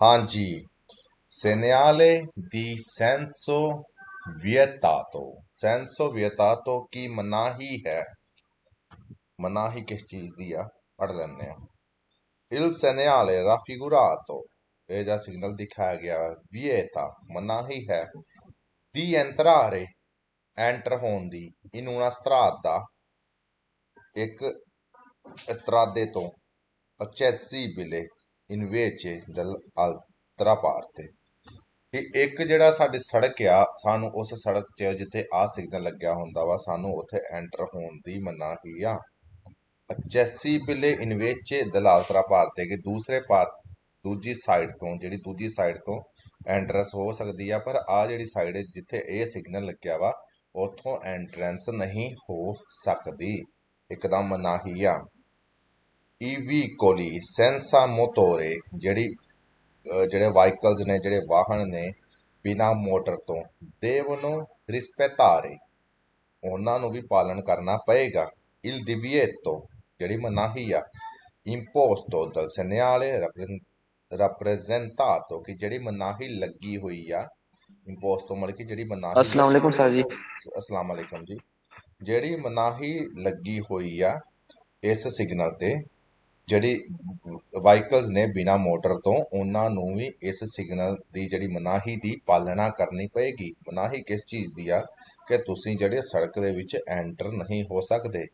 हाँ जी, segnale di senso vietato। senso vietato की मनाही है। मनाही किस चीज दी आ? पढ़ लेने आ। Il segnale raffigurato, ਇਹ ਦਾ ਸਿਗਨਲ ਦਿਖਾਇਆ ਗਿਆ vieta ਮਨਾਹੀ ਹੈ di entrare, ਐਂਟਰ ਹੋਣ ਦੀ in una strada, ਇੱਕ strade ਤੋਂ accessibile invece dall'altra parte, ਕਿ ਇੱਕ ਜਿਹੜਾ ਸਾਡੀ ਸੜਕ ਆ ਸਾਨੂੰ ਉਸ ਸੜਕ 'ਚ ਜਿੱਥੇ ਆ ਸਿਗਨਲ ਲੱਗਿਆ ਹੁੰਦਾ ਵਾ ਸਾਨੂੰ ਉੱਥੇ ਐਂਟਰ ਹੋਣ ਦੀ ਮਨਾਹੀ ਆ। accessibile invece dall'altra parte, ਕਿ ਦੂਜੀ ਸਾਈਡ ਤੋਂ ਜਿਹੜੀ ਦੂਜੀ ਸਾਈਡ ਤੋਂ ਐਂਟਰੈਂਸ ਹੋ ਸਕਦੀ ਆ, ਪਰ ਆ ਜਿਹੜੀ ਸਾਈਡ ਜਿੱਥੇ ਇਹ ਸਿਗਨਲ ਲੱਗਿਆ ਵਾ ਉੱਥੋਂ ਐਂਟਰੈਂਸ ਨਹੀਂ ਹੋ ਸਕਦੀ। ਇੱਕਦਮ ਮਨਾਹੀ ਆ। ਈ ਵੀਕੋਲੀ ਸੈਂਸਾ ਮੋਟੋਰੇ, ਜਿਹੜੇ ਵਾਹੀਕਲਸ ਨੇ, ਜਿਹੜੇ ਵਾਹਨ ਨੇ ਬਿਨਾਂ ਮੋਟਰ ਤੋਂ ਦੇਵਨੋ ਰਿਸਪੈਤਾਰੇ, ਉਹਨਾਂ ਨੂੰ ਵੀ ਪਾਲਣ ਕਰਨਾ ਪਏਗਾ। ਇਲ divieto, ਜਿਹੜੀ ਮਨਾਹੀ ਆ imposto dal segnale rappresentato, ਕਿ ਜਿਹੜੀ ਮਨਾਹੀ ਲੱਗੀ ਹੋਈ ਆ। imposto ਮਤਲਬ ਕਿ ਜਿਹੜੀ ਮਨਾਹੀ अस्सलाम वालेकुम सर जी। ਅਸਲਾਮ ਅਲੈਕਮ ਜੀ। ਜਿਹੜੀ ਮਨਾਹੀ ਲੱਗੀ ਹੋਈ ਆ ਇਸ ਸਿਗਨਲ ਤੇ, ਜਿਹੜੀ ਵਾਹੀਕਲਸ ਨੇ ਬਿਨਾਂ ਮੋਟਰ ਤੋਂ ਉਹਨਾਂ ਨੂੰ ਵੀ ਇਸ ਸਿਗਨਲ ਦੀ ਜਿਹੜੀ ਮਨਾਹੀ ਦੀ ਪਾਲਣਾ ਕਰਨੀ ਪਏਗੀ। ਮਨਾਹੀ ਕਿਸ ਚੀਜ਼ ਦੀ ਆ? ਕਿ ਤੁਸੀਂ ਜਿਹੜੇ ਸੜਕ ਦੇ ਵਿੱਚ ਐਂਟਰ ਨਹੀਂ ਹੋ ਸਕਦੇ।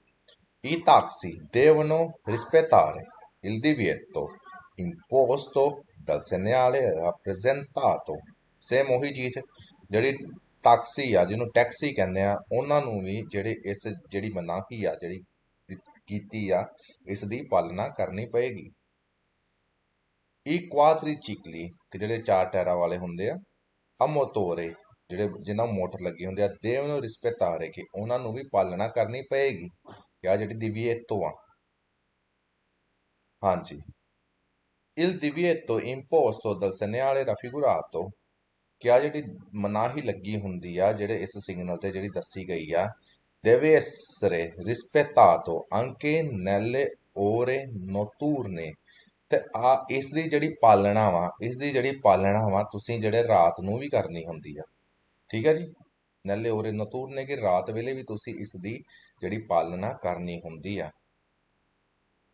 I taxi devono rispettare il divieto imposto dal segnale rappresentato। Same ਉਹੀ ਚੀਜ਼ ਜਿਹੜੀ ਟੈਕਸੀ ਆ, ਜਿਹਨੂੰ ਟੈਕਸੀ ਕਹਿੰਦੇ ਆ, ਉਹਨਾਂ ਨੂੰ ਵੀ ਜਿਹੜੀ ਮਨਾਹੀ ਆ ਜਿਹੜੀ ਕੀਤੀ ਆ ਇਸ ਦੀ ਪਾਲਣਾ ਕਰਨੀ ਪਏਗੀ। I quadricicli, ਕਿ ਜਿਹੜੇ ਚਾਰ ਟਾਇਰਾਂ ਵਾਲੇ ਹੁੰਦੇ ਆ, a motore, ਜਿਨ੍ਹਾਂ ਮੋਟਰ ਲੱਗੀ ਹੁੰਦੀ ਆ, devono rispettare, ਕਿ ਉਹਨਾਂ ਨੂੰ ਵੀ ਪਾਲਣਾ ਕਰਨੀ ਪਏਗੀ। ਆ ਜਿਹੜੀ divieto ਆ। ਹਾਂਜੀ, il divieto imposto dal segnale raffigurato, ਕਿ ਆ ਜਿਹੜੀ ਮਨਾਹੀ ਲੱਗੀ ਹੁੰਦੀ ਆ ਜਿਹੜੇ ਇਸ ਸਿਗਨਲ ਤੇ ਜਿਹੜੀ ਦੱਸੀ ਗਈ ਆ, deve essere rispettato anche nelle ore notturne, ਤੇ ਆ ਇਸ ਦੀ ਜਿਹੜੀ ਪਾਲਣਾ ਵਾ ਤੁਸੀਂ ਜਿਹੜੇ ਰਾਤ ਨੂੰ ਵੀ ਕਰਨੀ ਹੁੰਦੀ ਆ। ਠੀਕ ਹੈ ਜੀ। ਨੈਲੇ ਓਰੇ ਨਤੂਰਨੇ, ਕਿ ਰਾਤ ਵੇਲੇ ਵੀ ਤੁਸੀਂ ਇਸ ਦੀ ਜਿਹੜੀ ਪਾਲਣਾ ਕਰਨੀ ਹੁੰਦੀ ਆ।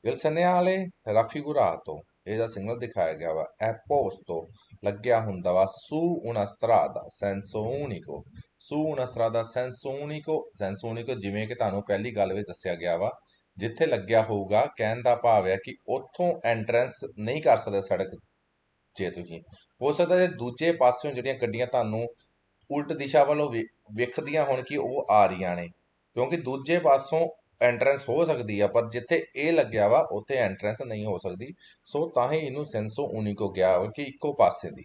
Il segnale raffigurato, ਇਹਦਾ ਸਿਗਨਲ ਦਿਖਾਇਆ ਗਿਆ ਵਾ è posto, ਲੱਗਿਆ ਹੁੰਦਾ ਵਾ su una strada senso unico। su una strada senso unico, senso unico ਜਿਵੇਂ ਕਿ ਤੁਹਾਨੂੰ ਪਹਿਲੀ ਗੱਲ ਵਿੱਚ ਦੱਸਿਆ ਗਿਆ ਵਾ, ਜਿੱਥੇ ਲੱਗਿਆ ਹੋਊਗਾ ਕਹਿਣ ਦਾ ਭਾਵ ਹੈ ਕਿ ਉੱਥੋਂ ਐਂਟਰੈਂਸ ਨਹੀਂ ਕਰ ਸਕਦੇ ਸੜਕ। ਜੇ ਤੁਸੀਂ ਹੋ ਸਕਦਾ ਜੇ ਦੂਜੇ ਪਾਸਿਓਂ ਜਿਹੜੀਆਂ ਗੱਡੀਆਂ ਤੁਹਾਨੂੰ ਉਲਟ ਦਿਸ਼ਾ ਵੱਲੋਂ ਵੇਖਦੀਆਂ ਹੋਣ ਕਿ ਉਹ ਆ ਰਹੀਆਂ ਨੇ, ਕਿਉਂਕਿ ਦੂਜੇ ਪਾਸੋਂ ਐਂਟਰੈਂਸ ਹੋ ਸਕਦੀ ਆ, ਪਰ ਜਿੱਥੇ ਇਹ ਲੱਗਿਆ ਵਾ ਉੱਥੇ ਐਂਟਰੈਂਸ ਨਹੀਂ ਹੋ ਸਕਦੀ। ਸੋ ਤਾਂ ਹੀ ਇਹਨੂੰ ਸੈਂਸੋ ਉਨੀਕੋ ਗਿਆ ਵਾ ਕਿ ਇੱਕੋ ਪਾਸੇ ਦੀ।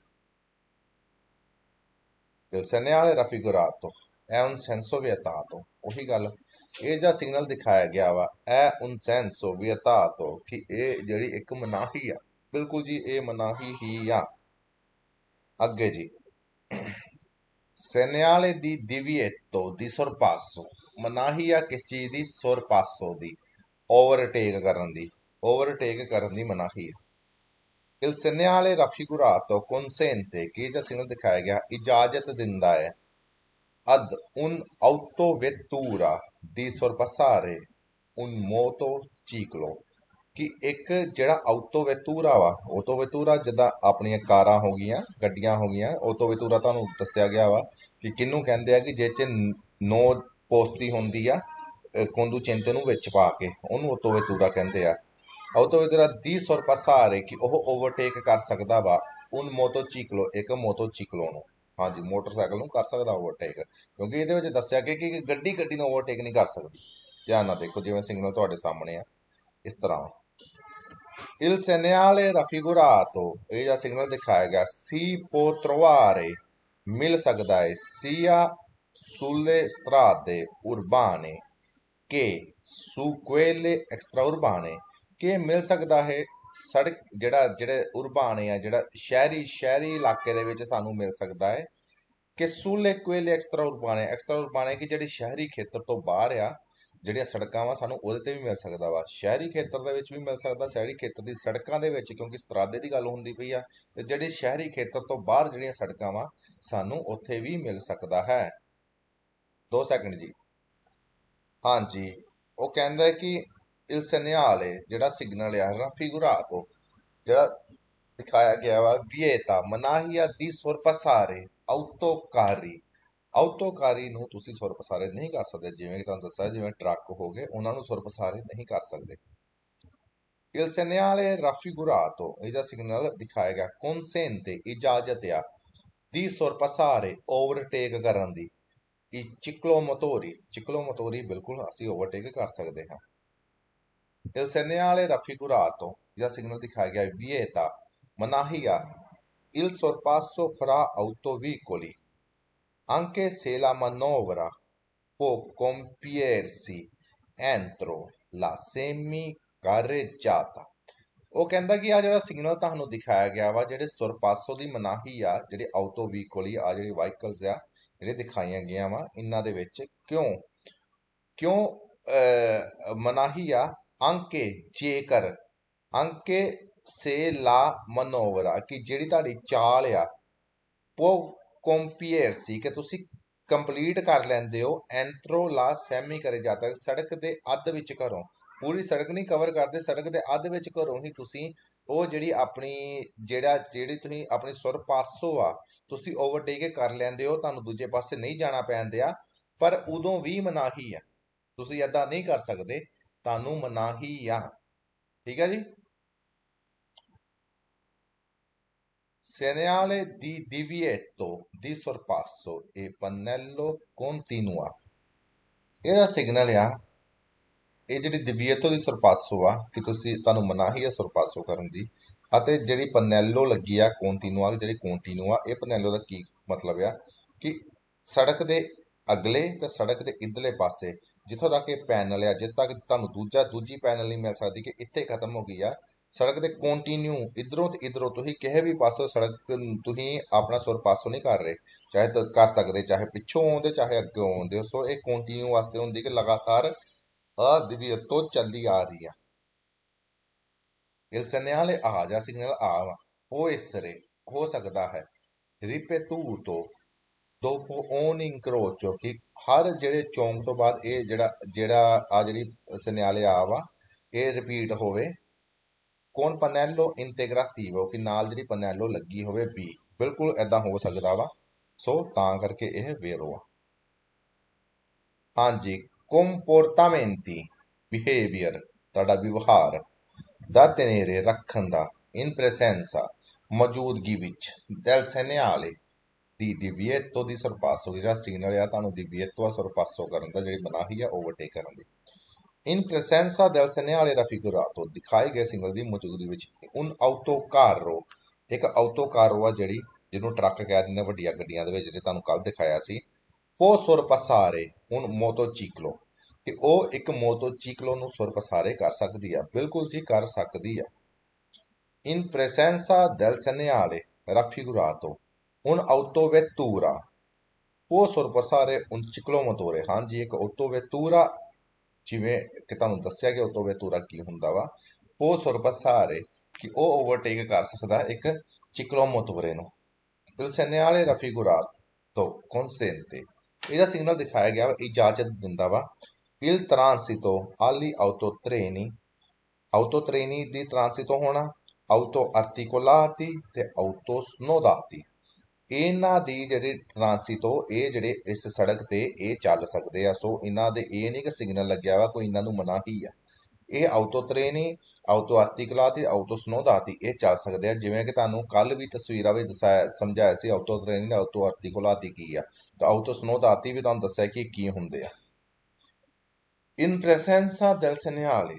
Il segnale raffigurato è un senso vietato, ਉਹੀ ਗੱਲ, ਇਹ ਜਿਹੜਾ ਸਿਗਨਲ ਦਿਖਾਇਆ ਗਿਆ ਵਾ è un senso vietato, ਕਿ ਇਹ ਜਿਹੜੀ ਇੱਕ ਮਨਾਹੀ ਆ। ਬਿਲਕੁਲ ਜੀ, ਇਹ ਮਨਾਹੀ ਹੀ ਆ। ਅੱਗੇ ਜੀ, segnale di divieto di sorpasso, ਮਨਾਹੀ ਆ ਕਿਸ ਚੀਜ਼ ਦੀ? sorpasso ਦੀ, ਓਵਰਟੇਕ ਕਰਨ ਦੀ ਮਨਾਹੀ ਆ। il segnale raffigurato consente, ਕਿ ਇਹਦਾ ਸਿਗਨਲ ਦਿਖਾਇਆ ਗਿਆ ਇਜਾਜ਼ਤ ਦਿੰਦਾ ਹੈ ad un'autovettura di sorpassare un motociclo, ਕਿ ਇੱਕ ਜਿਹੜਾ ਆਟੋਵੈਤੂਰਾ ਵਾ, ਆਟੋਵੈਤੂਰਾ ਜਿੱਦਾਂ ਆਪਣੀਆਂ ਕਾਰਾਂ ਹੋ ਗਈਆਂ, ਗੱਡੀਆਂ ਹੋ ਗਈਆਂ, ਆਟੋਵੈਤੂਰਾ ਤੁਹਾਨੂੰ ਦੱਸਿਆ ਗਿਆ ਵਾ ਕਿ ਕਿਹਨੂੰ ਕਹਿੰਦੇ ਆ, ਕਿ ਜਿਹ 'ਚ ਨੋ ਪੋਸਤੀ ਹੁੰਦੀ ਆ, conducente ਨੂੰ ਵਿੱਚ ਪਾ ਕੇ, ਉਹਨੂੰ ਆਟੋਵੈਤੂਰਾ ਕਹਿੰਦੇ ਆ। ਆਟੋਵੈਤੂਰਾ ਦੀ sorpassare, ਕਿ ਉਹ ਓਵਰਟੇਕ ਕਰ ਸਕਦਾ ਵਾ un motociclo, ਇੱਕ ਮੋਟੋਚੀਕਲੋ ਨੂੰ। ਹਾਂਜੀ, ਮੋਟਰਸਾਈਕਲ ਨੂੰ ਕਰ ਸਕਦਾ ਓਵਰਟੇਕ, ਕਿਉਂਕਿ ਇਹਦੇ ਵਿੱਚ ਦੱਸਿਆ ਗਿਆ ਕਿ ਗੱਡੀ ਨੂੰ ਓਵਰਟੇਕ ਨਹੀਂ ਕਰ ਸਕਦੀ। ਧਿਆਨ ਨਾਲ ਦੇਖੋ, ਜਿਵੇਂ ਸਿਗਨਲ ਤੁਹਾਡੇ ਸਾਹਮਣੇ ਆ ਇਸ ਤਰ੍ਹਾਂ। Il segnale raffigurato, ਇਹ ਜਿਹੜਾ ਸਿਗਨਲ ਦਿਖਾਇਆ ਗਿਆ si può trovare, ਮਿਲ ਸਕਦਾ ਹੈ sia sulle strade urbane che su quelle extraurbane, ਕਿ ਮਿਲ ਸਕਦਾ ਹੈ ਸੜਕ ਜਿਹੜੇ ਉਰਬਾਨੇ ਆ, ਜਿਹੜਾ ਸ਼ਹਿਰੀ ਇਲਾਕੇ ਦੇ ਵਿੱਚ ਸਾਨੂੰ ਮਿਲ ਸਕਦਾ ਹੈ, ਕਿ sulle quelle extraurbane, ਕਿ ਜਿਹੜੀ ਸ਼ਹਿਰੀ ਖੇਤਰ ਤੋਂ ਬਾਹਰ ਆ, ਜਿਹੜੀਆਂ ਸੜਕਾਂ ਵਾ ਸਾਨੂੰ ਉਹਦੇ ਤੇ ਵੀ ਮਿਲ ਸਕਦਾ ਵਾ, ਸ਼ਹਿਰੀ ਖੇਤਰ ਦੇ ਵਿੱਚ ਵੀ ਮਿਲ ਸਕਦਾ, ਸ਼ਹਿਰੀ ਖੇਤਰ ਦੀ ਸੜਕਾਂ ਦੇ ਵਿੱਚ, ਕਿਉਂਕਿ ਸਤਰਾਦੇ ਦੀ ਗੱਲ ਹੁੰਦੀ ਪਈ ਆ, ਤੇ ਜਿਹੜੇ ਸ਼ਹਿਰੀ ਖੇਤਰ ਤੋਂ ਬਾਹਰ ਜਿਹੜੀਆਂ ਸੜਕਾਂ ਵਾ ਸਾਨੂੰ ਉੱਥੇ ਵੀ ਮਿਲ ਸਕਦਾ ਹੈ। 2 ਸੈਕਿੰਡ ਜੀ। ਹਾਂਜੀ, ਉਹ ਕਹਿੰਦਾ ਕਿ il segnale ਜਿਹੜਾ ਸਿਗਨਲ ਆ raffigurato, ਜਿਹੜਾ ਦਿਖਾਇਆ ਗਿਆ ਵਾ, vieta ਮਨਾਹੀਆ ਦੀ sorpassare autocarri। ਆਉਟੋਕਾਰੀ ਨੂੰ ਤੁਸੀਂ ਸੁਰ ਪਸਾਰੇ ਨਹੀਂ ਕਰ ਸਕਦੇ, ਜਿਵੇਂ ਕਿ ਤੁਹਾਨੂੰ ਦੱਸਿਆ, ਜਿਵੇਂ ਟਰੱਕ ਹੋ ਗਏ ਉਹਨਾਂ ਨੂੰ ਸੁਰ ਪਸਾਰੇ ਨਹੀਂ ਕਰ ਸਕਦੇ। il segnale raffigurato, ਇਹਦਾ ਸਿਗਨਲ ਦਿਖਾਇਆ ਗਿਆ, consente ਇਜਾਜ਼ਤ ਆ ਦੀ sorpassare ਓਵਰਟੇਕ ਕਰਨ ਦੀ, ਇਹ ਚਿਕਲੋਮੋਟੋਰੀ ਬਿਲਕੁਲ ਅਸੀਂ ਓਵਰਟੇਕ ਕਰ ਸਕਦੇ ਹਾਂ। il segnale raffigurato, ਜਿਹਦਾ ਸਿਗਨਲ ਦਿਖਾਇਆ ਗਿਆ, vieta ਮਨਾਹੀਆ il sorpasso fra autoveicoli anche se la manovra può compiersi entro la semi-carreggiata। ਉਹ ਕਹਿੰਦਾ ਕਿ ਆ ਜਿਹੜਾ ਸਿਗਨਲ ਤੁਹਾਨੂੰ ਦਿਖਾਇਆ ਗਿਆ ਵਾ, ਜਿਹੜੇ ਸੁਰਪਾਸੋ ਦੀ ਮਨਾਹੀ ਆ, ਜਿਹੜੇ ਆਊਟੋ ਵਹੀਕਲ ਆ, ਜਿਹੜੇ ਵਾਹੀਕਲਸ ਆ ਜਿਹੜੇ ਦਿਖਾਈਆਂ ਗਈਆਂ ਵਾ, ਇਹਨਾਂ ਦੇ ਵਿੱਚ ਕਿਉਂ ਮਨਾਹੀ ਆ, ਅੰਕੇ ਜੇਕਰ, ਅੰਕੇ ਸੇ ਲਾ ਮਨੋਵਰਾ, ਕਿ ਜਿਹੜੀ ਤੁਹਾਡੀ ਚਾਲ ਆ, ਉਹ ਕੰਪੀਅਰਸੀ, ਕਿ ਤੁਸੀਂ ਕੰਪਲੀਟ ਕਰ ਲੈਂਦੇ ਹੋ, ਐਂਟਰੋ ਲਾ ਸੈਮੀ ਕਰੇ ਜਾਂਦਾ, ਸੜਕ ਦੇ ਅੱਧ ਵਿੱਚ ਘਰੋਂ, ਪੂਰੀ ਸੜਕ ਨਹੀਂ ਕਵਰ ਕਰਦੇ, ਸੜਕ ਦੇ ਅੱਧ ਵਿੱਚ ਘਰੋਂ ਹੀ ਤੁਸੀਂ ਉਹ ਜਿਹੜੀ ਆਪਣੀ ਜਿਹੜੀ ਤੁਸੀਂ ਆਪਣੀ ਸੁਰ ਪਾਸੋ ਆ ਤੁਸੀਂ ਓਵਰਟੇਕ ਕਰ ਲੈਂਦੇ ਹੋ, ਤੁਹਾਨੂੰ ਦੂਜੇ ਪਾਸੇ ਨਹੀਂ ਜਾਣਾ ਪੈਂਦਾ, ਪਰ ਉਦੋਂ ਵੀ ਮਨਾਹੀ ਆ, ਤੁਸੀਂ ਏਦਾਂ ਨਹੀਂ ਕਰ ਸਕਦੇ, ਤੁਹਾਨੂੰ ਮਨਾਹੀ ਆ। ਠੀਕ ਹੈ ਜੀ। Segnale di divieto di sorpasso e pannello continua, ਇਹਦਾ ਸਿਗਨਲ ਆ, ਇਹ ਜਿਹੜੀ ਦਿਵੀਏਤੋ ਦੀ ਸਰਪਾਸੋ ਆ, ਕਿ ਤੁਹਾਨੂੰ ਮਨਾਹੀ ਆ ਸਰਪਾਸੋ ਕਰਨ ਦੀ, ਅਤੇ ਜਿਹੜੀ ਪਨੈਲੋ ਲੱਗੀ ਆ ਕੋਂਟੀਨੂਆ, ਜਿਹੜੀ ਕੋਂਟੀਨੂਆ, ਇਹ ਪਨੈਲੋ ਦਾ ਕੀ ਮਤਲਬ ਆ, ਕਿ ਸੜਕ ਦੇ ਅਗਲੇ ਤੇ ਸੜਕ ਦੇ ਇਧਰਲੇ ਪਾਸੇ ਜਿੱਥੋਂ ਤੱਕ ਇਹ ਪੈਨਲ ਆ, ਜਿੱਥੇ ਤੱਕ ਤੁਹਾਨੂੰ ਦੂਜੀ ਪੈਨਲ ਨਹੀਂ ਮਿਲ ਸਕਦੀ, ਕਿ ਇੱਥੇ ਖਤਮ ਹੋ ਗਈ ਆ, ਸੜਕ ਦੇ ਕੰਟੀਨਿਊ ਇਧਰੋਂ ਤੇ ਇਧਰੋਂ ਤੁਸੀਂ ਕਿਸੇ ਵੀ ਪਾਸੋਂ ਸੜਕ ਤੁਸੀਂ ਆਪਣਾ ਸੁਰ ਪਾਸੋਂ ਨਹੀਂ ਕਰ ਰਹੇ, ਚਾਹੇ ਕਰ ਸਕਦੇ, ਚਾਹੇ ਪਿੱਛੋਂ ਆਉਂਦੇ ਚਾਹੇ ਅੱਗੇ ਆਉਂਦੇ ਹੋ। ਸੋ ਇਹ ਕੰਟੀਨਿਊ ਵਾਸਤੇ ਹੁੰਦੀ ਕਿ ਲਗਾਤਾਰ ਅਦਵੀਅਤੋਂ ਚੱਲਦੀ ਆ ਰਹੀ ਆ। il segnale A ਜਾਂ ਸਿਗਨਲ ਆ ਵਾ, ਉਹ ਇਸ ਤਰ੍ਹਾਂ ਹੋ ਸਕਦਾ ਹੈ, ripetuto dopo ogni incrocio, ਕਿ ਹਰ ਜਿਹੜੇ ਚੌਂਕ ਤੋਂ ਬਾਅਦ ਇਹ ਜਿਹੜਾ ਆ ਜਿਹੜੀ ਸਿਗਨਲ ਆ ਵਾ, ਇਹ ਰਿਪੀਟ ਹੋਵੇ, con pannello integrativo, ਕਿ ਨਾਲ ਜਿਹੜੀ ਪਨੈਲੋ ਲੱਗੀ ਹੋਵੇ B, ਬਿਲਕੁਲ ਏਦਾਂ ਹੋ ਸਕਦਾ ਵਾ, ਸੋ ਤਾਂ ਕਰਕੇ ਇਹ ਵੇਰੋ ਆ। ਹਾਂਜੀ, comportamenti behavior, ਤੁਹਾਡਾ ਵਿਵਹਾਰ, ਦਾ tenere ਰੱਖਣ ਦਾ, in presenza ਮੌਜੂਦਗੀ ਵਿੱਚ, del segnale ਦੀ divieto di sorpasso, ਜਿਹੜਾ ਸਿਗਨਲ ਆ ਤੁਹਾਨੂੰ divieto a sorpasso ਕਰਨ ਦਾ, ਜਿਹੜੀ ਮਨਾਹੀ ਆ ਓਵਰਟੇਕ ਕਰਨ ਦੀ, in presenza del segnale raffigurato, ਦਿਖਾਏ ਗਏ ਸਿਗਨਲ ਦੀ ਮੌਜੂਦਗੀ ਵਿੱਚ, un autocarro, ਇੱਕ autocarro ਆ ਜਿਹੜੀ, ਜਿਹਨੂੰ ਟਰੱਕ ਕਹਿ ਦਿੰਦੇ ਵੱਡੀਆਂ ਗੱਡੀਆਂ ਦੇ ਵਿੱਚ, ਜਿਹੜੇ ਤੁਹਾਨੂੰ ਕੱਲ ਦਿਖਾਇਆ ਸੀ, può sorpassare un motociclo, ਕਿ ਉਹ ਇੱਕ ਮੋਟੋਚੀਕਲੋ ਨੂੰ ਸੁਰਪਸਾਰੇ ਕਰ ਸਕਦੀ ਆ, ਬਿਲਕੁਲ ਜੀ ਕਰ ਸਕਦੀ ਆ। in presenza del segnale raffigurato un autovettura può sorpassare un ciclomotore, ਹਾਂਜੀ ਇੱਕ autovettura, ਜਿਵੇਂ ਕਿ ਤੁਹਾਨੂੰ ਦੱਸਿਆ ਕਿ autovettura ਕੀ ਹੁੰਦਾ ਵਾ, può sorpassare, ਕਿ ਉਹ ਓਵਰਟੇਕ ਕਰ ਸਕਦਾ ਇੱਕ ਚਿਕਲੋਮੋਟੋਰੇ ਨੂੰ। il segnale raffigurato consente, ਇਹਦਾ ਸਿਗਨਲ ਦਿਖਾਇਆ ਗਿਆ ਵਾ, ਇਜਾਜ਼ਤ ਦਿੰਦਾ ਵਾ, il transito agli autotreni di transito ਹੋਣਾ, auto articolati ਤੇ auto snodati, ਇਹਨਾਂ ਦੀ ਜਿਹੜੀ ਟ੍ਰਾਂਸਿਟੋ, ਇਹ ਜਿਹੜੇ ਇਸ ਸੜਕ ਤੇ ਇਹ ਚੱਲ ਸਕਦੇ ਆ, ਸੋ ਇਹਨਾਂ ਦੇ ਇਹ ਨਹੀਂ ਕਿ ਸਿਗਨਲ ਲੱਗਿਆ ਵਾ ਕੋਈ ਇਹਨਾਂ ਨੂੰ ਮਨਾਹੀ ਆ, ਇਹ ਆਊਟੋ ਟ੍ਰੇਨੀ, ਆਊਟੋ ਆਰਟੀਕੁਲਾਤੀ, ਆਊਟੋ ਸਨੋਦਾਤੀ ਇਹ ਚੱਲ ਸਕਦੇ ਆ, ਜਿਵੇਂ ਕਿ ਤੁਹਾਨੂੰ ਕੱਲ ਵੀ ਤਸਵੀਰਾਂ ਵਿੱਚ ਸਮਝਾਇਆ ਸੀ, ਆਊਟੋ ਟ੍ਰੇਨੀ ਆਊਟੋ ਆਰਟੀਕੁਲਾਤੀ ਕੀ ਆ, ਤੇ ਆਊਟੋ ਸਨੋਦਾਤੀ ਵੀ ਤੁਹਾਨੂੰ ਦੱਸਿਆ ਕਿ ਕੀ ਹੁੰਦੇ ਆ। in presenza del segnale,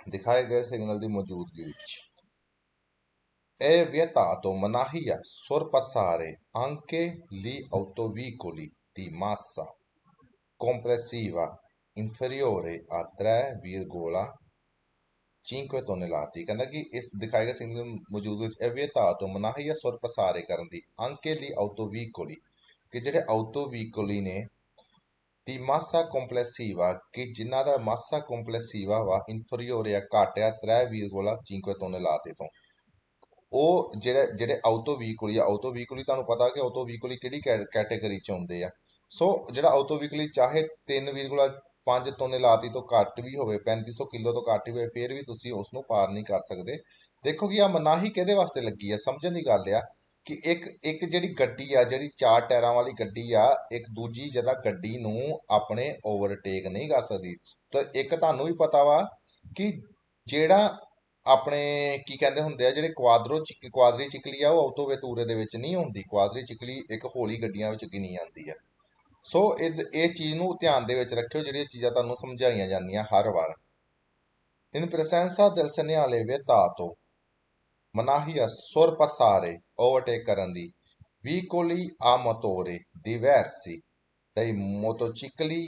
ਦਿਖਾਏ ਗਏ ਸਿਗਨਲ ਦੀ ਮੌਜੂਦਗੀ ਵਿੱਚ, è vietato, ਮਨਾਹੀ ਆ, sorpassare anche gli autoveicoli di massa complessiva inferiore a 3,5 tonnellate, ਕਹਿੰਦਾ ਕਿ ਇਸ ਦਿਖਾਏ ਗਏ ਸਿਗਨਲ ਮੌਜੂਦ ਵਿੱਚ è vietato, ਮਨਾਹੀ ਆ, sorpassare ਕਰਨ ਦੀ, anche gli autoveicoli, ਕਿ ਜਿਹੜੇ autoveicoli ਨੇ ਦੀ massa complessiva ਕਿ ਜਿਨ੍ਹਾਂ ਦਾ massa complessiva ਵਾ inferiore ਆ ਘੱਟ ਆ 3,5 tonnellate ਤੋਂ ਉਹ ਜਿਹੜੇ ਆਟੋ ਵਹੀਕਲੀ ਤੁਹਾਨੂੰ ਪਤਾ ਕਿ ਆਟੋ ਵਹੀਕਲੀ ਕਿਹੜੀ ਕੈਟਾਗਰੀ ਚ ਆਉਂਦੇ ਆ। ਸੋ ਜਿਹੜਾ ਆਟੋ ਵਹੀਕਲੀ ਚਾਹੇ 3,5 ਤੋਨੇਲਾਤੀ ਤੋਂ ਘੱਟ ਵੀ ਹੋਵੇ 3500 ਕਿਲੋ ਤੋਂ ਘੱਟ ਵੀ ਹੋਵੇ ਫਿਰ ਵੀ ਤੁਸੀਂ ਉਸ ਨੂੰ ਪਾਰ ਨਹੀਂ ਕਰ ਸਕਦੇ। ਦੇਖੋ ਕਿ ਆ ਮਨਾਹੀ ਕਿਹਦੇ ਵਾਸਤੇ ਲੱਗੀ ਆ, ਸਮਝਣ ਦੀ ਗੱਲ ਆ ਕਿ ਇੱਕ ਜਿਹੜੀ ਗੱਡੀ ਆ, ਜਿਹੜੀ 4 ਟਾਇਰਾਂ ਵਾਲੀ ਗੱਡੀ ਆ, ਇੱਕ ਦੂਜੀ ਜਿਹੜਾ ਗੱਡੀ ਨੂੰ ਆਪਣੇ ਓਵਰਟੇਕ ਨਹੀਂ ਕਰ ਸਕਦੀ। ਤਾਂ ਇੱਕ ਤੁਹਾਨੂੰ ਵੀ ਪਤਾ ਵਾ ਕਿ ਜਿਹੜਾ ਆਪਣੇ ਕੀ ਕਹਿੰਦੇ ਹੁੰਦੇ ਆ ਜਿਹੜੇ ਕੁਆਦਰੀ ਚਿਕਲੀ ਆ ਉਹ ਆਟੋ ਵੇਤੂਰੇ ਦੇ ਵਿੱਚ ਨਹੀਂ ਹੁੰਦੀ। ਕੁਆਦਰੀ ਚਿਕਲੀ ਇੱਕ ਹੌਲੀ ਗੱਡੀਆਂ ਵਿੱਚ ਗਿਣੀ ਜਾਂਦੀ ਆ। ਸੋ ਇਹ ਚੀਜ਼ ਨੂੰ ਧਿਆਨ ਦੇ ਵਿੱਚ ਰੱਖਿਓ, ਜਿਹੜੀਆਂ ਚੀਜ਼ਾਂ ਤੁਹਾਨੂੰ ਸਮਝਾਈਆਂ ਜਾਂਦੀਆਂ ਹਰ ਵਾਰ। In presenza del segnale vietato ਮਨਾਹੀ ਆ sorpassare overtake ਕਰਨ ਦੀ veicoli a motore diversi dai motocicli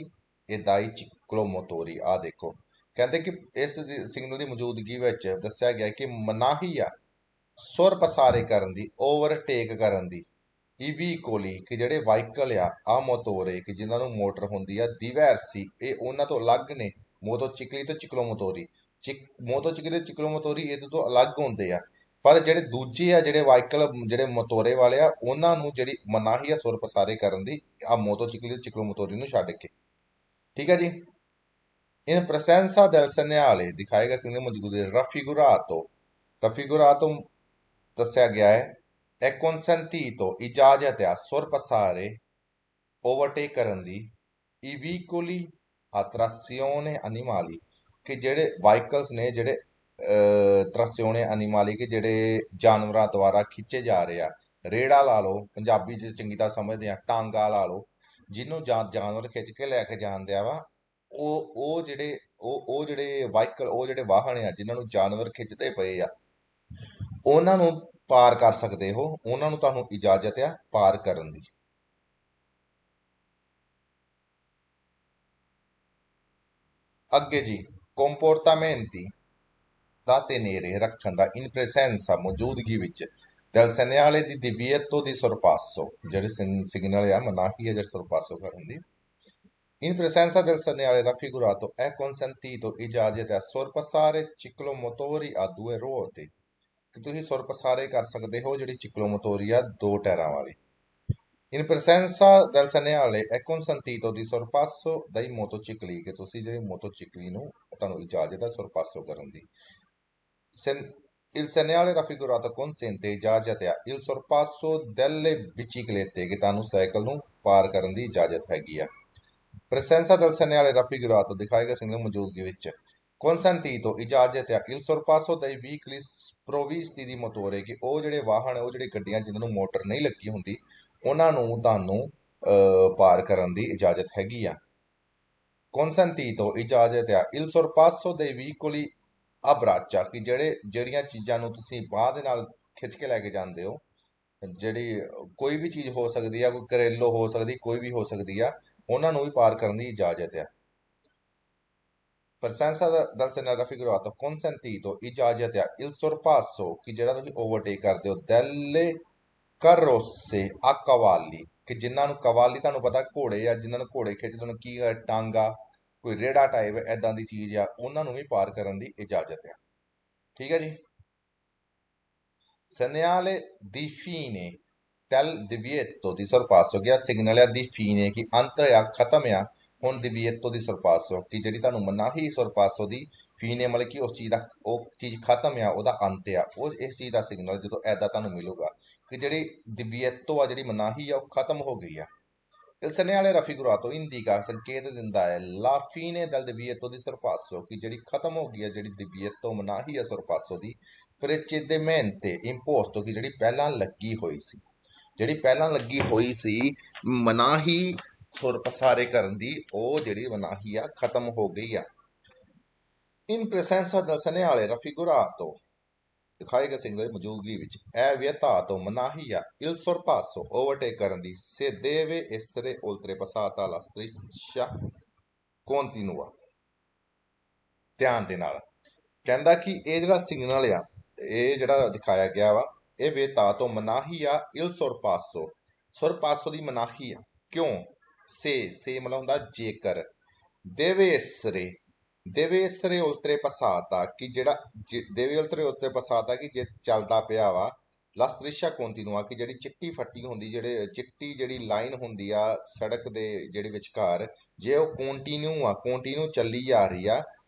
e dai ciclomotori। ਆ ਦੇਖੋ ਕਹਿੰਦੇ ਕਿ ਇਸ ਸਿਗਨਲ ਦੀ ਮੌਜੂਦਗੀ ਵਿੱਚ ਦੱਸਿਆ ਗਿਆ ਕਿ ਮਨਾਹੀ ਆ ਸੁਰ ਪਸਾਰੇ ਕਰਨ ਦੀ, ਓਵਰਟੇਕ ਕਰਨ ਦੀ, ਵਹੀਕੋਲੀ ਕਿ ਜਿਹੜੇ ਵਾਹੀਕਲ ਆ ਮੋਟੋਰੇ ਕਿ ਜਿਨ੍ਹਾਂ ਨੂੰ ਮੋਟਰ ਹੁੰਦੀ ਆ, ਦਿਵੈਰਸੀ ਇਹ ਉਹਨਾਂ ਤੋਂ ਅਲੱਗ ਨੇ, ਮੋਟੋਚਿਕਲੀ ਤੇ ਚਿਕਲੋਮੋਟੋਰੀ। ਮੋਟੋਚਿਕਲੀ ਤੇ ਚਿਕਲੋਮੋਟੋਰੀ ਇਹਦੇ ਤੋਂ ਅਲੱਗ ਹੁੰਦੇ ਆ। ਪਰ ਜਿਹੜੇ ਦੂਜੇ ਆ ਜਿਹੜੇ ਵਾਹੀਕਲ ਜਿਹੜੇ ਮੋਟੋਰੇ ਵਾਲੇ ਆ ਉਹਨਾਂ ਨੂੰ ਜਿਹੜੀ ਮਨਾਹੀ ਆ ਸੁਰ ਪਸਾਰੇ ਕਰਨ ਦੀ ਆ ਮੋਟੋਚਿਕਲੀ ਤੇ ਚਿਕਲੋਮੋਟੋਰੀ ਨੂੰ ਛੱਡ ਕੇ। ਠੀਕ ਹੈ ਜੀ। In presenza del segnale ਦਿਖਾਏਗਾ ਸਿਗਨਲ ਮੌਜੂਦ raffigurato ਦੱਸਿਆ ਗਿਆ ਹੈ è consentito ਇਜਾਜ਼ਤ ਆ sorpassare overtake ਕਰਨ ਦੀ i veicoli a trazione animali ਕਿ ਜਿਹੜੇ ਵਾਹੀਕਲਸ ਨੇ ਜਿਹੜੇ trazione animali ਕਿ ਜਿਹੜੇ ਜਾਨਵਰਾਂ ਦੁਆਰਾ ਖਿੱਚੇ ਜਾ ਰਹੇ ਆ। ਰੇੜਾ ਲਾ ਲਓ, ਪੰਜਾਬੀ ਚ ਚੰਗੀ ਤਰ੍ਹਾਂ ਸਮਝਦੇ ਆ, ਟਾਂਗਾ ਲਾ ਲਓ, ਜਿਹਨੂੰ ਜਾਨਵਰ ਖਿੱਚ ਕੇ ਲੈ ਕੇ ਜਾਂਦੇ ਆ ਵਾ ਉਹ ਜਿਹੜੇ ਵਾਹੀਕਲ, ਉਹ ਜਿਹੜੇ ਵਾਹਨ ਆ ਜਿਨ੍ਹਾਂ ਨੂੰ ਜਾਨਵਰ ਖਿੱਚਦੇ ਪਏ ਆ ਉਹਨਾਂ ਨੂੰ ਪਾਰ ਕਰ ਸਕਦੇ ਹੋ, ਉਹਨਾਂ ਨੂੰ ਤੁਹਾਨੂੰ ਇਜਾਜ਼ਤ ਆ ਪਾਰ ਕਰਨ ਦੀ। ਅੱਗੇ ਜੀ ਕੰਪੋਰਟਾਮੈਂਟੀ ਦਾ tenere ਰੱਖਣ ਦਾ in presenza ਮੌਜੂਦਗੀ ਵਿੱਚ del segnale di divieto di sorpasso ਜਿਹੜੇ ਸਿਗਨਲ ਆ ਮਨਾਹੀ ਹੈ ਜਿਹੜੇ sorpasso ਕਰਨ ਦੀ। In presenza del segnale raffigurato è consentito ਇਜਾਜ਼ਤ ਹੈ sorpassare ciclomotori a 2 ruote ਕਿ ਤੁਸੀਂ sorpassare ਕਰ ਸਕਦੇ ਹੋ ਜਿਹੜੀ ਚਿਕਲੋਮੋਟੋਰੀ ਆ 2 ਟਾਇਰਾਂ ਵਾਲੀ। In presenza del segnale è consentito di sorpasso dai motocicli ਕਿ ਤੁਸੀਂ ਜਿਹੜੀ ਮੋਟੋਚਿਕਲੀ ਨੂੰ ਤੁਹਾਨੂੰ ਇਜਾਜ਼ਤ ਹੈ sorpasso ਕਰਨ ਦੀ। Il segnale raffigurato consente ਇਜਾਜ਼ਤ ਹੈ il sorpasso delle biciclette ਕਿ ਤੁਹਾਨੂੰ ਸਾਈਕਲ ਨੂੰ ਪਾਰ ਕਰਨ ਦੀ ਇਜਾਜ਼ਤ ਹੈਗੀ ਆ। Presenza del segnale raffigurato ਦਿਖਾਏਗਾ ਸਿਗਨਲ ਮੌਜੂਦਗੀ ਵਿੱਚ consentito ਇਜਾਜ਼ਤ ਹੈ il sorpasso dei veicoli sprovvisti di motore ਕਿ ਉਹ ਜਿਹੜੇ ਵਾਹਨ, ਉਹ ਜਿਹੜੇ ਗੱਡੀਆਂ ਜਿਨ੍ਹਾਂ ਨੂੰ ਮੋਟਰ ਨਹੀਂ ਲੱਗੀ ਹੁੰਦੀ ਉਹਨਾਂ ਨੂੰ ਤੁਹਾਨੂੰ ਪਾਰ ਕਰਨ ਦੀ ਇਜਾਜ਼ਤ ਹੈਗੀ ਆ। consentito ਇਜਾਜ਼ਤ ਹੈ il sorpasso dei veicoli a braccia ਕਿ ਜਿਹੜੀਆਂ ਚੀਜ਼ਾਂ ਨੂੰ ਤੁਸੀਂ ਬਾਂਹ ਦੇ ਨਾਲ ਖਿੱਚ ਕੇ ਲੈ ਕੇ ਜਾਂਦੇ ਹੋ, ਜਿਹੜੀ ਕੋਈ ਵੀ ਚੀਜ਼ ਹੋ ਸਕਦੀ ਆ, ਕੋਈ ਕਰੇਲੋ ਹੋ ਸਕਦੀ, ਕੋਈ ਵੀ ਹੋ ਸਕਦੀ ਆ, ਉਹਨਾਂ ਨੂੰ ਵੀ ਪਾਰ ਕਰਨ ਦੀ ਇਜਾਜ਼ਤ ਆ। Presenza del segnale raffigurato consentito ਇਜਾਜ਼ਤ ਆ il sorpasso ਕਿ ਜਿਹੜਾ ਤੁਸੀਂ ਓਵਰਟੇਕ ਕਰਦੇ ਹੋ delle carrosse a cavalli ਕਿ ਜਿਨ੍ਹਾਂ ਨੂੰ ਕਵਾਲੀ ਤੁਹਾਨੂੰ ਪਤਾ ਘੋੜੇ ਆ, ਜਿਨ੍ਹਾਂ ਨੂੰ ਘੋੜੇ ਖਿੱਚਦੇ ਨੇ, ਕੀ ਟਾਂਗਾ, ਕੋਈ ਰੇੜਾ ਟਾਈਪ ਏਦਾਂ ਦੀ ਚੀਜ਼ ਆ, ਉਹਨਾਂ ਨੂੰ ਵੀ ਪਾਰ ਕਰਨ ਦੀ ਇਜਾਜ਼ਤ ਆ। ਠੀਕ ਹੈ ਜੀ। Segnale di fine del divieto di sorpasso ਕਿ ਸਿਗਨਲ ਆ ਦੀ fine ਕਿ ਅੰਤ ਆ, ਖਤਮ ਆ। ਹੁਣ divieto di sorpasso ਕਿ ਜਿਹੜੀ ਤੁਹਾਨੂੰ ਮਨਾਹੀ sorpasso ਦੀ fine ਮਤਲਬ ਕਿ ਉਸ ਚੀਜ਼ ਦਾ ਉਹ ਚੀਜ਼ ਖਤਮ ਆ, ਉਹਦਾ ਅੰਤ ਆ, ਉਹ ਇਸ ਚੀਜ਼ ਦਾ ਸਿਗਨਲ ਜਦੋਂ ਐਦਾਂ ਤੁਹਾਨੂੰ ਮਿਲੂਗਾ ਕਿ ਜਿਹੜੀ divieto ਆ, ਜਿਹੜੀ ਮਨਾਹੀ ਆ, ਉਹ ਖਤਮ ਹੋ ਗਈ ਆ। Il segnale raffigurato indica ਸੰਕੇਤ ਦਿੰਦਾ ਹੈ la fine del divieto di sorpasso ਕਿ ਜਿਹੜੀ ਖਤਮ ਹੋ ਗਈ ਹੈ, ਜਿਹੜੀ divieto ਮਨਾਹੀ ਹੈ sorpasso ਦੀ precedentemente imposto ਕਿ ਜਿਹੜੀ ਪਹਿਲਾਂ ਲੱਗੀ ਹੋਈ ਸੀ, ਜਿਹੜੀ ਪਹਿਲਾਂ ਲੱਗੀ ਹੋਈ ਸੀ ਮਨਾਹੀ ਸੁਰ ਪਸਾਰੇ ਕਰਨ ਦੀ, ਉਹ ਜਿਹੜੀ ਮਨਾਹੀ ਆ ਖਤਮ ਹੋ ਗਈ ਆ। In presenza del segnale raffigurato ਦਿਖਾਏਗਾ ਸਿਗਨਲ ਮੌਜੂਦਗੀ ਵਿੱਚ è vietato ਮਨਾਹੀ ਆ il sorpasso overtake ਕਰਨ ਦੀ se deve essere oltrepassata la striscia continua। ਧਿਆਨ ਦੇ ਨਾਲ ਕਹਿੰਦਾ ਕਿ ਇਹ ਜਿਹੜਾ ਸਿਗਨਲ ਆ, ਇਹ ਜਿਹੜਾ ਦਿਖਾਇਆ ਗਿਆ ਵਾ, ਇਹ vietato ਮਨਾਹੀ ਆ il sorpasso ਦੀ ਮਨਾਹੀ ਆ। ਕਿਉਂ? ਸੇ ਮਤਲਬ ਹੁੰਦਾ ਜੇਕਰ। deve essere deve essere oltre passata ਕਿ ਜਿਹੜਾ deve oltre oltre passata ਕਿ ਜੇ ਚੱਲਦਾ ਪਿਆ ਵਾ ਲਾ striscia continua ਕਿ ਜਿਹੜੀ ਚਿੱਟੀ ਫੱਟੀ ਹੁੰਦੀ ਜਿਹੜੇ ਚਿੱਟੀ ਜਿਹੜੀ ਲਾਈਨ ਹੁੰਦੀ ਆ ਸੜਕ ਦੇ ਜਿਹੜੇ ਵਿਚਕਾਰ ਜੇ ਉਹ ਕੰਟੀਨਿਊ ਚੱਲੀ ਜਾ ਰਹੀ ਆ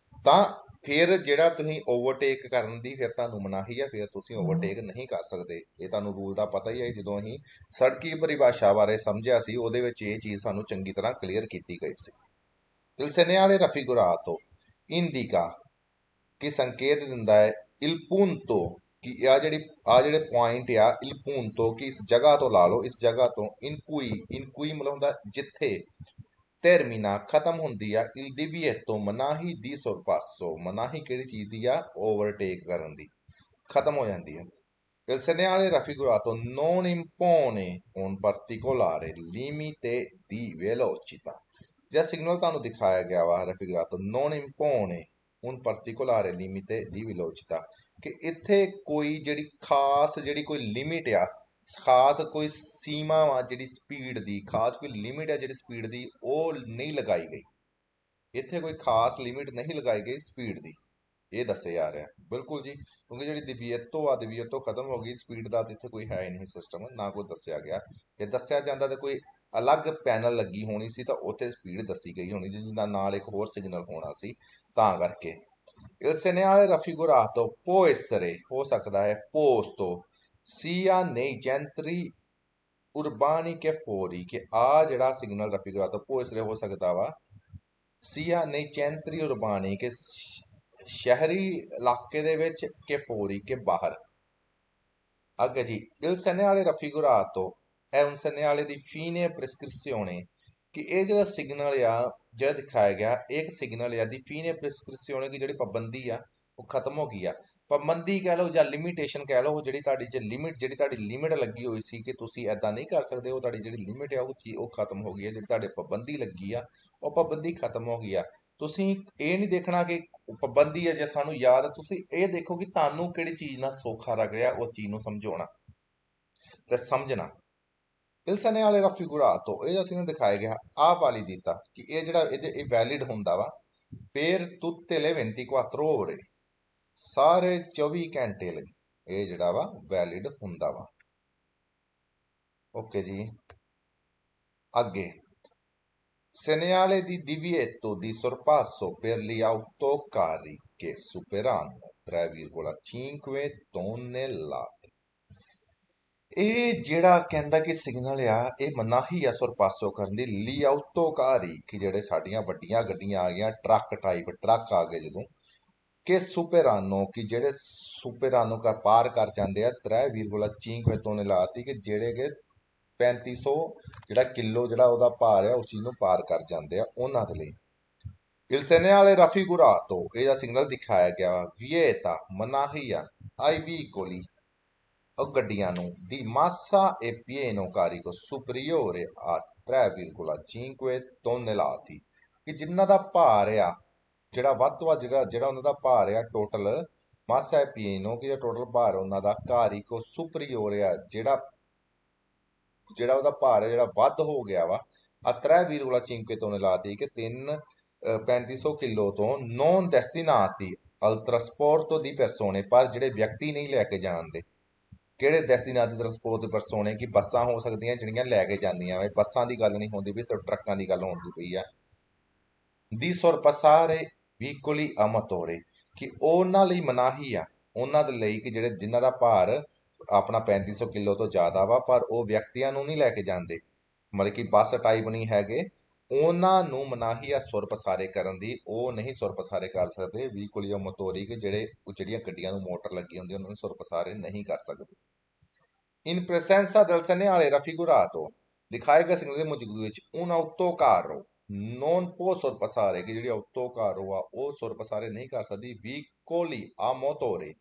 ਤਾਂ ਫਿਰ ਜਿਹੜਾ ਤੁਸੀਂ ਓਵਰਟੇਕ ਕਰਨ ਦੀ ਫਿਰ ਤੁਹਾਨੂੰ ਮਨਾਹੀ ਆ ਫਿਰ ਤੁਸੀਂ ਓਵਰਟੇਕ ਨਹੀਂ ਕਰ ਸਕਦੇ। ਇਹ ਤੁਹਾਨੂੰ ਰੂਲ ਦਾ ਪਤਾ ਹੀ ਹੈ। ਜਦੋਂ ਅਸੀਂ ਸੜਕੀ ਪਰਿਭਾਸ਼ਾ ਬਾਰੇ ਸਮਝਿਆ ਸੀ ਉਹਦੇ ਵਿੱਚ ਇਹ ਚੀਜ਼ ਸਾਨੂੰ ਚੰਗੀ ਤਰ੍ਹਾਂ ਕਲੀਅਰ ਕੀਤੀ ਗਈ ਸੀ। Il segnale raffigurato indica ਕਿ ਸੰਕੇਤ ਦਿੰਦਾ ਹੈ il punto ਕਿ ਆ ਜਿਹੜੇ ਪੁਆਇੰਟ ਆ il punto ਕਿ ਇਸ ਜਗ੍ਹਾ ਤੋਂ ਲਾ ਲਓ ਇਸ ਜਗ੍ਹਾ ਤੋਂ in cui ਮਤਲਬ ਹੁੰਦਾ ਜਿੱਥੇ termina ਖਤਮ ਹੁੰਦੀ ਆ il divieto ਮਨਾਹੀ di sorpasso ਮਨਾਹੀ ਕਿਹੜੀ ਚੀਜ਼ ਦੀ ਆ ਓਵਰਟੇਕ ਕਰਨ ਦੀ ਖਤਮ ਹੋ ਜਾਂਦੀ ਹੈ। Il segnale raffigurato non impone un particolare limite di velocità ਜਿਹੜਾ ਸਿਗਨਲ ਤੁਹਾਨੂੰ ਦਿਖਾਇਆ ਗਿਆ ਵਾ raffigurato non impone un particolare limite di velocità ਕਿ ਇੱਥੇ ਕੋਈ ਜਿਹੜੀ ਖਾਸ ਜਿਹੜੀ ਕੋਈ ਲਿਮਿਟ ਆ ਖਾਸ ਕੋਈ ਸੀਮਾ ਵਾ ਜਿਹੜੀ ਸਪੀਡ ਦੀ ਖਾਸ ਕੋਈ ਲਿਮਿਟ ਆ ਜਿਹੜੀ ਸਪੀਡ ਦੀ ਉਹ ਨਹੀਂ ਲਗਾਈ ਗਈ। ਇੱਥੇ ਕੋਈ ਖਾਸ ਲਿਮਿਟ ਨਹੀਂ ਲਗਾਈ ਗਈ ਸਪੀਡ ਦੀ ਇਹ ਦੱਸਿਆ ਜਾ ਰਿਹਾ ਬਿਲਕੁਲ ਜੀ ਕਿਉਂਕਿ ਜਿਹੜੀ ਦਿਵੀਅਤੋ ਖਤਮ ਹੋ ਗਈ ਸਪੀਡ ਦਾ ਇੱਥੇ ਕੋਈ ਹੈ ਹੀ ਨਹੀਂ ਸਿਸਟਮ ਨਾ ਕੋਈ ਦੱਸਿਆ ਗਿਆ। ਜੇ ਦੱਸਿਆ ਜਾਂਦਾ ਤਾਂ ਕੋਈ ਅਲੱਗ ਪੈਨਲ ਲੱਗੀ ਹੋਣੀ ਸੀ ਤਾਂ ਉੱਥੇ ਸਪੀਡ ਦੱਸੀ ਗਈ ਹੋਣੀ ਜਿਹਦਾ ਨਾਲ ਇੱਕ ਹੋਰ ਸਿਗਨਲ ਹੋਣਾ ਸੀ ਤਾਂ ਕਰਕੇ। Il segnale raffigurato può essere ਹੋ ਸਕਦਾ ਹੈ posto sia nei centri urbani che fuori ਕਿ ਆ ਜਿਹੜਾ ਸਿਗਨਲ raffigurato può essere ਹੋ ਸਕਦਾ ਵਾ sia nei centri urbani ਕਿ ਸ਼ਹਿਰੀ ਇਲਾਕੇ ਦੇ ਵਿੱਚ ਕਿ fuori ਕਿ ਬਾਹਰ। ਅੱਗੇ ਜੀ il segnale raffigurato è un segnale di fine prescrizione ਕਿ ਇਹ ਜਿਹੜਾ ਸਿਗਨਲ ਆ ਜਿਹੜਾ ਦਿਖਾਇਆ ਗਿਆ ਇੱਕ ਸਿਗਨਲ ਆ ਦੀ ਫੀਨੇ ਪ੍ਰੈਸਕ੍ਰਿਪਸ਼ਨ ਕਿ ਜਿਹੜੀ ਪਾਬੰਦੀ ਆ ਉਹ ਖਤਮ ਹੋ ਗਈ ਆ। ਪਾਬੰਦੀ ਕਹਿ ਲਓ ਜਾਂ ਲਿਮਿਟੇਸ਼ਨ ਕਹਿ ਲਓ ਜਿਹੜੀ ਤੁਹਾਡੀ ਜਿਹੜੀ ਲਿਮਿਟ ਲੱਗੀ ਹੋਈ ਸੀ ਕਿ ਤੁਸੀਂ ਐਦਾਂ ਨਹੀਂ ਕਰ ਸਕਦੇ ਉਹ ਤੁਹਾਡੀ ਜਿਹੜੀ ਲਿਮਿਟ ਆ ਉਹ ਖਤਮ ਹੋ ਗਈ ਆ। ਜਿਹੜੀ ਤੁਹਾਡੇ ਪਾਬੰਦੀ ਲੱਗੀ ਆ ਉਹ ਪਾਬੰਦੀ ਖਤਮ ਹੋ ਗਈ ਆ। ਤੁਸੀਂ ਇਹ ਨਹੀਂ ਦੇਖਣਾ ਕਿ ਪਾਬੰਦੀ ਆ ਜੇ ਸਾਨੂੰ ਯਾਦ ਤੁਸੀਂ ਇਹ ਦੇਖੋ ਕਿ ਤੁਹਾਨੂੰ ਕਿਹੜੀ ਚੀਜ਼ ਨਾਲ ਸੌਖਾ ਲੱਗ ਰਿਹਾ ਉਸ ਚੀਜ਼ ਨੂੰ ਸਮਝਾਉਣਾ ਤੇ ਸਮਝਣਾ। Il segnale raffigurato ਇਹ ਅਸੀਂ ਦਿਖਾਇਆ ਗਿਆ ਆਹ ਵਾਲੀ ਦਿੱਤਾ ਕਿ ਇਹ ਜਿਹੜਾ ਇਹ ਵੈਲਿਡ ਹੁੰਦਾ ਵਾ per tutte le 24 ore ਸਾਰੇ 24 ਘੰਟੇ ਲਈ ਇਹ ਜਿਹੜਾ ਵਾ ਵੈਲਿਡ ਹੁੰਦਾ ਵਾ। ਓਕੇ ਜੀ ਅੱਗੇ segnale di divieto di sorpasso per gli autocarri che superano 3,5 tonnellate ਇਹ ਜਿਹੜਾ ਕਹਿੰਦਾ ਕਿ ਸਿਗਨਲ ਆ ਇਹ ਮਨਾਹੀ ਆ ਸੁਰਪਾਸੋ ਕਰਨ ਦੀ ਲੀ ਆਟੋਕਾਰੀ ਕਿ ਜਿਹੜੇ ਸਾਡੀਆਂ ਵੱਡੀਆਂ ਗੱਡੀਆਂ ਆ ਗਈਆਂ ਟਰੱਕ ਆ ਗਏ ਜਦੋਂ ਕਿ ਸੁਪੇਰਾਨੋ ਕਿ ਜਿਹੜੇ ਸੁਪੇਰਾਨੋ ਕਾ ਪਾਰ ਕਰ ਜਾਂਦੇ ਆ 3,5 tonnellate ਕਿ ਜਿਹੜੇ ਕਿ 3500 ਜਿਹੜਾ ਕਿਲੋ ਜਿਹੜਾ ਉਹਦਾ ਭਾਰ ਆ ਉਸ ਚੀਜ਼ ਨੂੰ ਪਾਰ ਕਰ ਜਾਂਦੇ ਆ ਉਹਨਾਂ ਦੇ ਲਈ। Il segnale raffigurato ਇਹਦਾ ਸਿਗਨਲ ਦਿਖਾਇਆ ਗਿਆ vieta ਮਨਾਹੀ ਆ ai veicoli ਗੱਡੀਆਂ ਨੂੰ ਦੀ massa e pieno carico superiore a 3,5 tonnellate ਕਿ ਜਿਨ੍ਹਾਂ ਦਾ ਭਾਰ ਆ ਜਿਹੜਾ ਵੱਧ ਤੋਂ ਵੱਧ ਜਿਹੜਾ ਉਹਨਾਂ ਦਾ ਭਾਰ ਆ ਟੋਟਲ massa e pieno ਕਿ ਟੋਟਲ ਭਾਰ ਉਹਨਾਂ ਦਾ carico superiore ਆ ਜਿਹੜਾ ਉਹਦਾ ਭਾਰ ਹੈ ਜਿਹੜਾ ਵੱਧ ਹੋ ਗਿਆ ਵਾ a 3,5 tonnellate ਕਿ 3500 ਕਿਲੋ ਤੋਂ non destinati al trasporto di persone ਪਰ ਜਿਹੜੇ ਵਿਅਕਤੀ ਨਹੀਂ ਲੈ ਕੇ ਜਾਂਦੇ ਕਿਹੜੇ destinati trasporto di persone ਕਿ ਬੱਸਾਂ ਹੋ ਸਕਦੀਆਂ ਜਿਹੜੀਆਂ ਲੈ ਕੇ ਜਾਂਦੀਆਂ ਵਾ ਬੱਸਾਂ ਦੀ ਗੱਲ ਨਹੀਂ ਹੁੰਦੀ ਵੀ ਸਿਰਫ ਟਰੱਕਾਂ ਦੀ ਗੱਲ ਹੁੰਦੀ ਪਈ ਆ। di sorpassare veicoli a motore ਕਿ ਉਹਨਾਂ ਲਈ ਮਨਾਹੀ ਆ ਉਹਨਾਂ ਦੇ ਲਈ ਕਿ ਜਿਹੜੇ ਜਿਨ੍ਹਾਂ ਦਾ ਭਾਰ ਆਪਣਾ 3500 ਕਿਲੋ ਤੋਂ ਜ਼ਿਆਦਾ ਵਾ ਪਰ ਉਹ ਵਿਅਕਤੀਆਂ ਨੂੰ ਨਹੀਂ ਲੈ ਕੇ ਜਾਂਦੇ ਮਤਲਬ ਕਿ ਬੱਸ ਟਾਈਪ ਨਹੀਂ ਹੈਗੇ ਉਹਨਾਂ ਨੂੰ ਮਨਾਹੀ ਆ ਸੁਰ ਪਸਾਰੇ ਕਰਨ ਦੀ ਉਹ ਨਹੀਂ ਸੁਰ ਪਸਾਰੇ ਕਰ ਸਕਦੇ ਵਹੀਕੁਲੀ ਮੋਟੋਰੀ ਕਿ ਜਿਹੜੀਆਂ ਗੱਡੀਆਂ ਨੂੰ ਮੋਟਰ ਲੱਗੀ ਹੁੰਦੀ ਉਹਨਾਂ ਨੂੰ ਸੁਰ ਪਸਾਰੇ ਨਹੀਂ ਕਰ ਸਕਦੇ। In presenza del segnale raffigurato ਦਿਖਾਏ ਗਏ ਸਿਗਨਲ ਦੇ ਮੌਜੂਦਗੀ ਵਿੱਚ un autocarro non può sorpassare ਕਿ ਜਿਹੜੀ autocarro ਆ ਉਹ ਸੁਰ ਪਸਾਰੇ ਨਹੀਂ ਕਰ ਸਕਦੀ veicoli a motore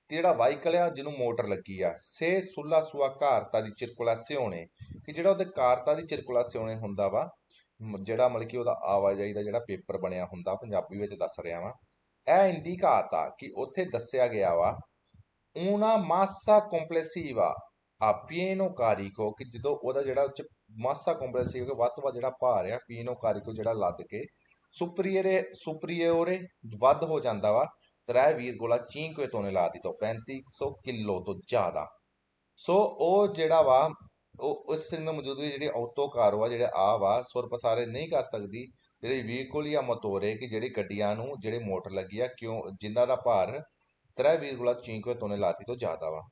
ਕਿ ਜਿਹੜਾ ਵਾਹੀਕਲ ਆ ਜਿਹਨੂੰ ਮੋਟਰ ਲੱਗੀ ਆ se sulla sua carta di circolazione ਕਿ ਜਿਹੜਾ ਉਹਦੇ ਕਾਰਤਾ ਦੀ circolazione ਹੁੰਦਾ ਵਾ ਜਿਹੜਾ ਮਤਲਬ ਕਿ ਉਹਦਾ ਆਵਾਜਾਈ ਦਾ ਜਿਹੜਾ ਪੇਪਰ ਬਣਿਆ ਹੁੰਦਾ ਪੰਜਾਬੀ ਵਿੱਚ ਦੱਸ ਰਿਹਾ ਵਾ ਇਹ ਇੰਡੀਕਾਤਾ ਕਿ ਉੱਥੇ ਦੱਸਿਆ ਗਿਆ ਵਾ una massa complessiva a pieno carico ਕਿ ਜਦੋਂ ਉਹਦਾ ਜਿਹੜਾ ਮਾਸਾ ਕੰਪ੍ਰੈਸਿਵ ਕਿ ਵੱਧ ਤੋਂ ਵੱਧ ਜਿਹੜਾ ਭਾਰ ਆ ਪੀਨੋ ਕਾਰਿਕੋ ਜਿਹੜਾ ਲੱਦ ਕੇ ਸੁਪਰੀਓਰੇ ਵੱਧ ਹੋ ਜਾਂਦਾ ਵਾ 3,5 tonnellate ਤੋਂ 3500 ਕਿਲੋ ਤੋਂ ਜ਼ਿਆਦਾ। ਸੋ ਉਹ ਜਿਹੜਾ ਵਾ ਉਹ ਉਸ ਸਿੰਘ ਮੌਜੂਦਗੀ ਜਿਹੜੀ ਆਟੋਕਾਰੋ ਆ ਜਿਹੜੇ ਆ ਵਾ ਸੁਰ ਪਸਾਰੇ ਨਹੀਂ ਕਰ ਸਕਦੀ ਜਿਹੜੀ ਵਹੀਕਲ ਜਾਂ ਮੋਟੋਰੇ ਕਿ ਜਿਹੜੀ ਗੱਡੀਆਂ ਨੂੰ ਜਿਹੜੇ ਮੋਟਰ ਲੱਗੀ ਆ ਕਿਉਂ ਜਿਨ੍ਹਾਂ ਦਾ ਭਾਰ 3,5 tonnellate ਤੋਂ ਜ਼ਿਆਦਾ ਵਾ।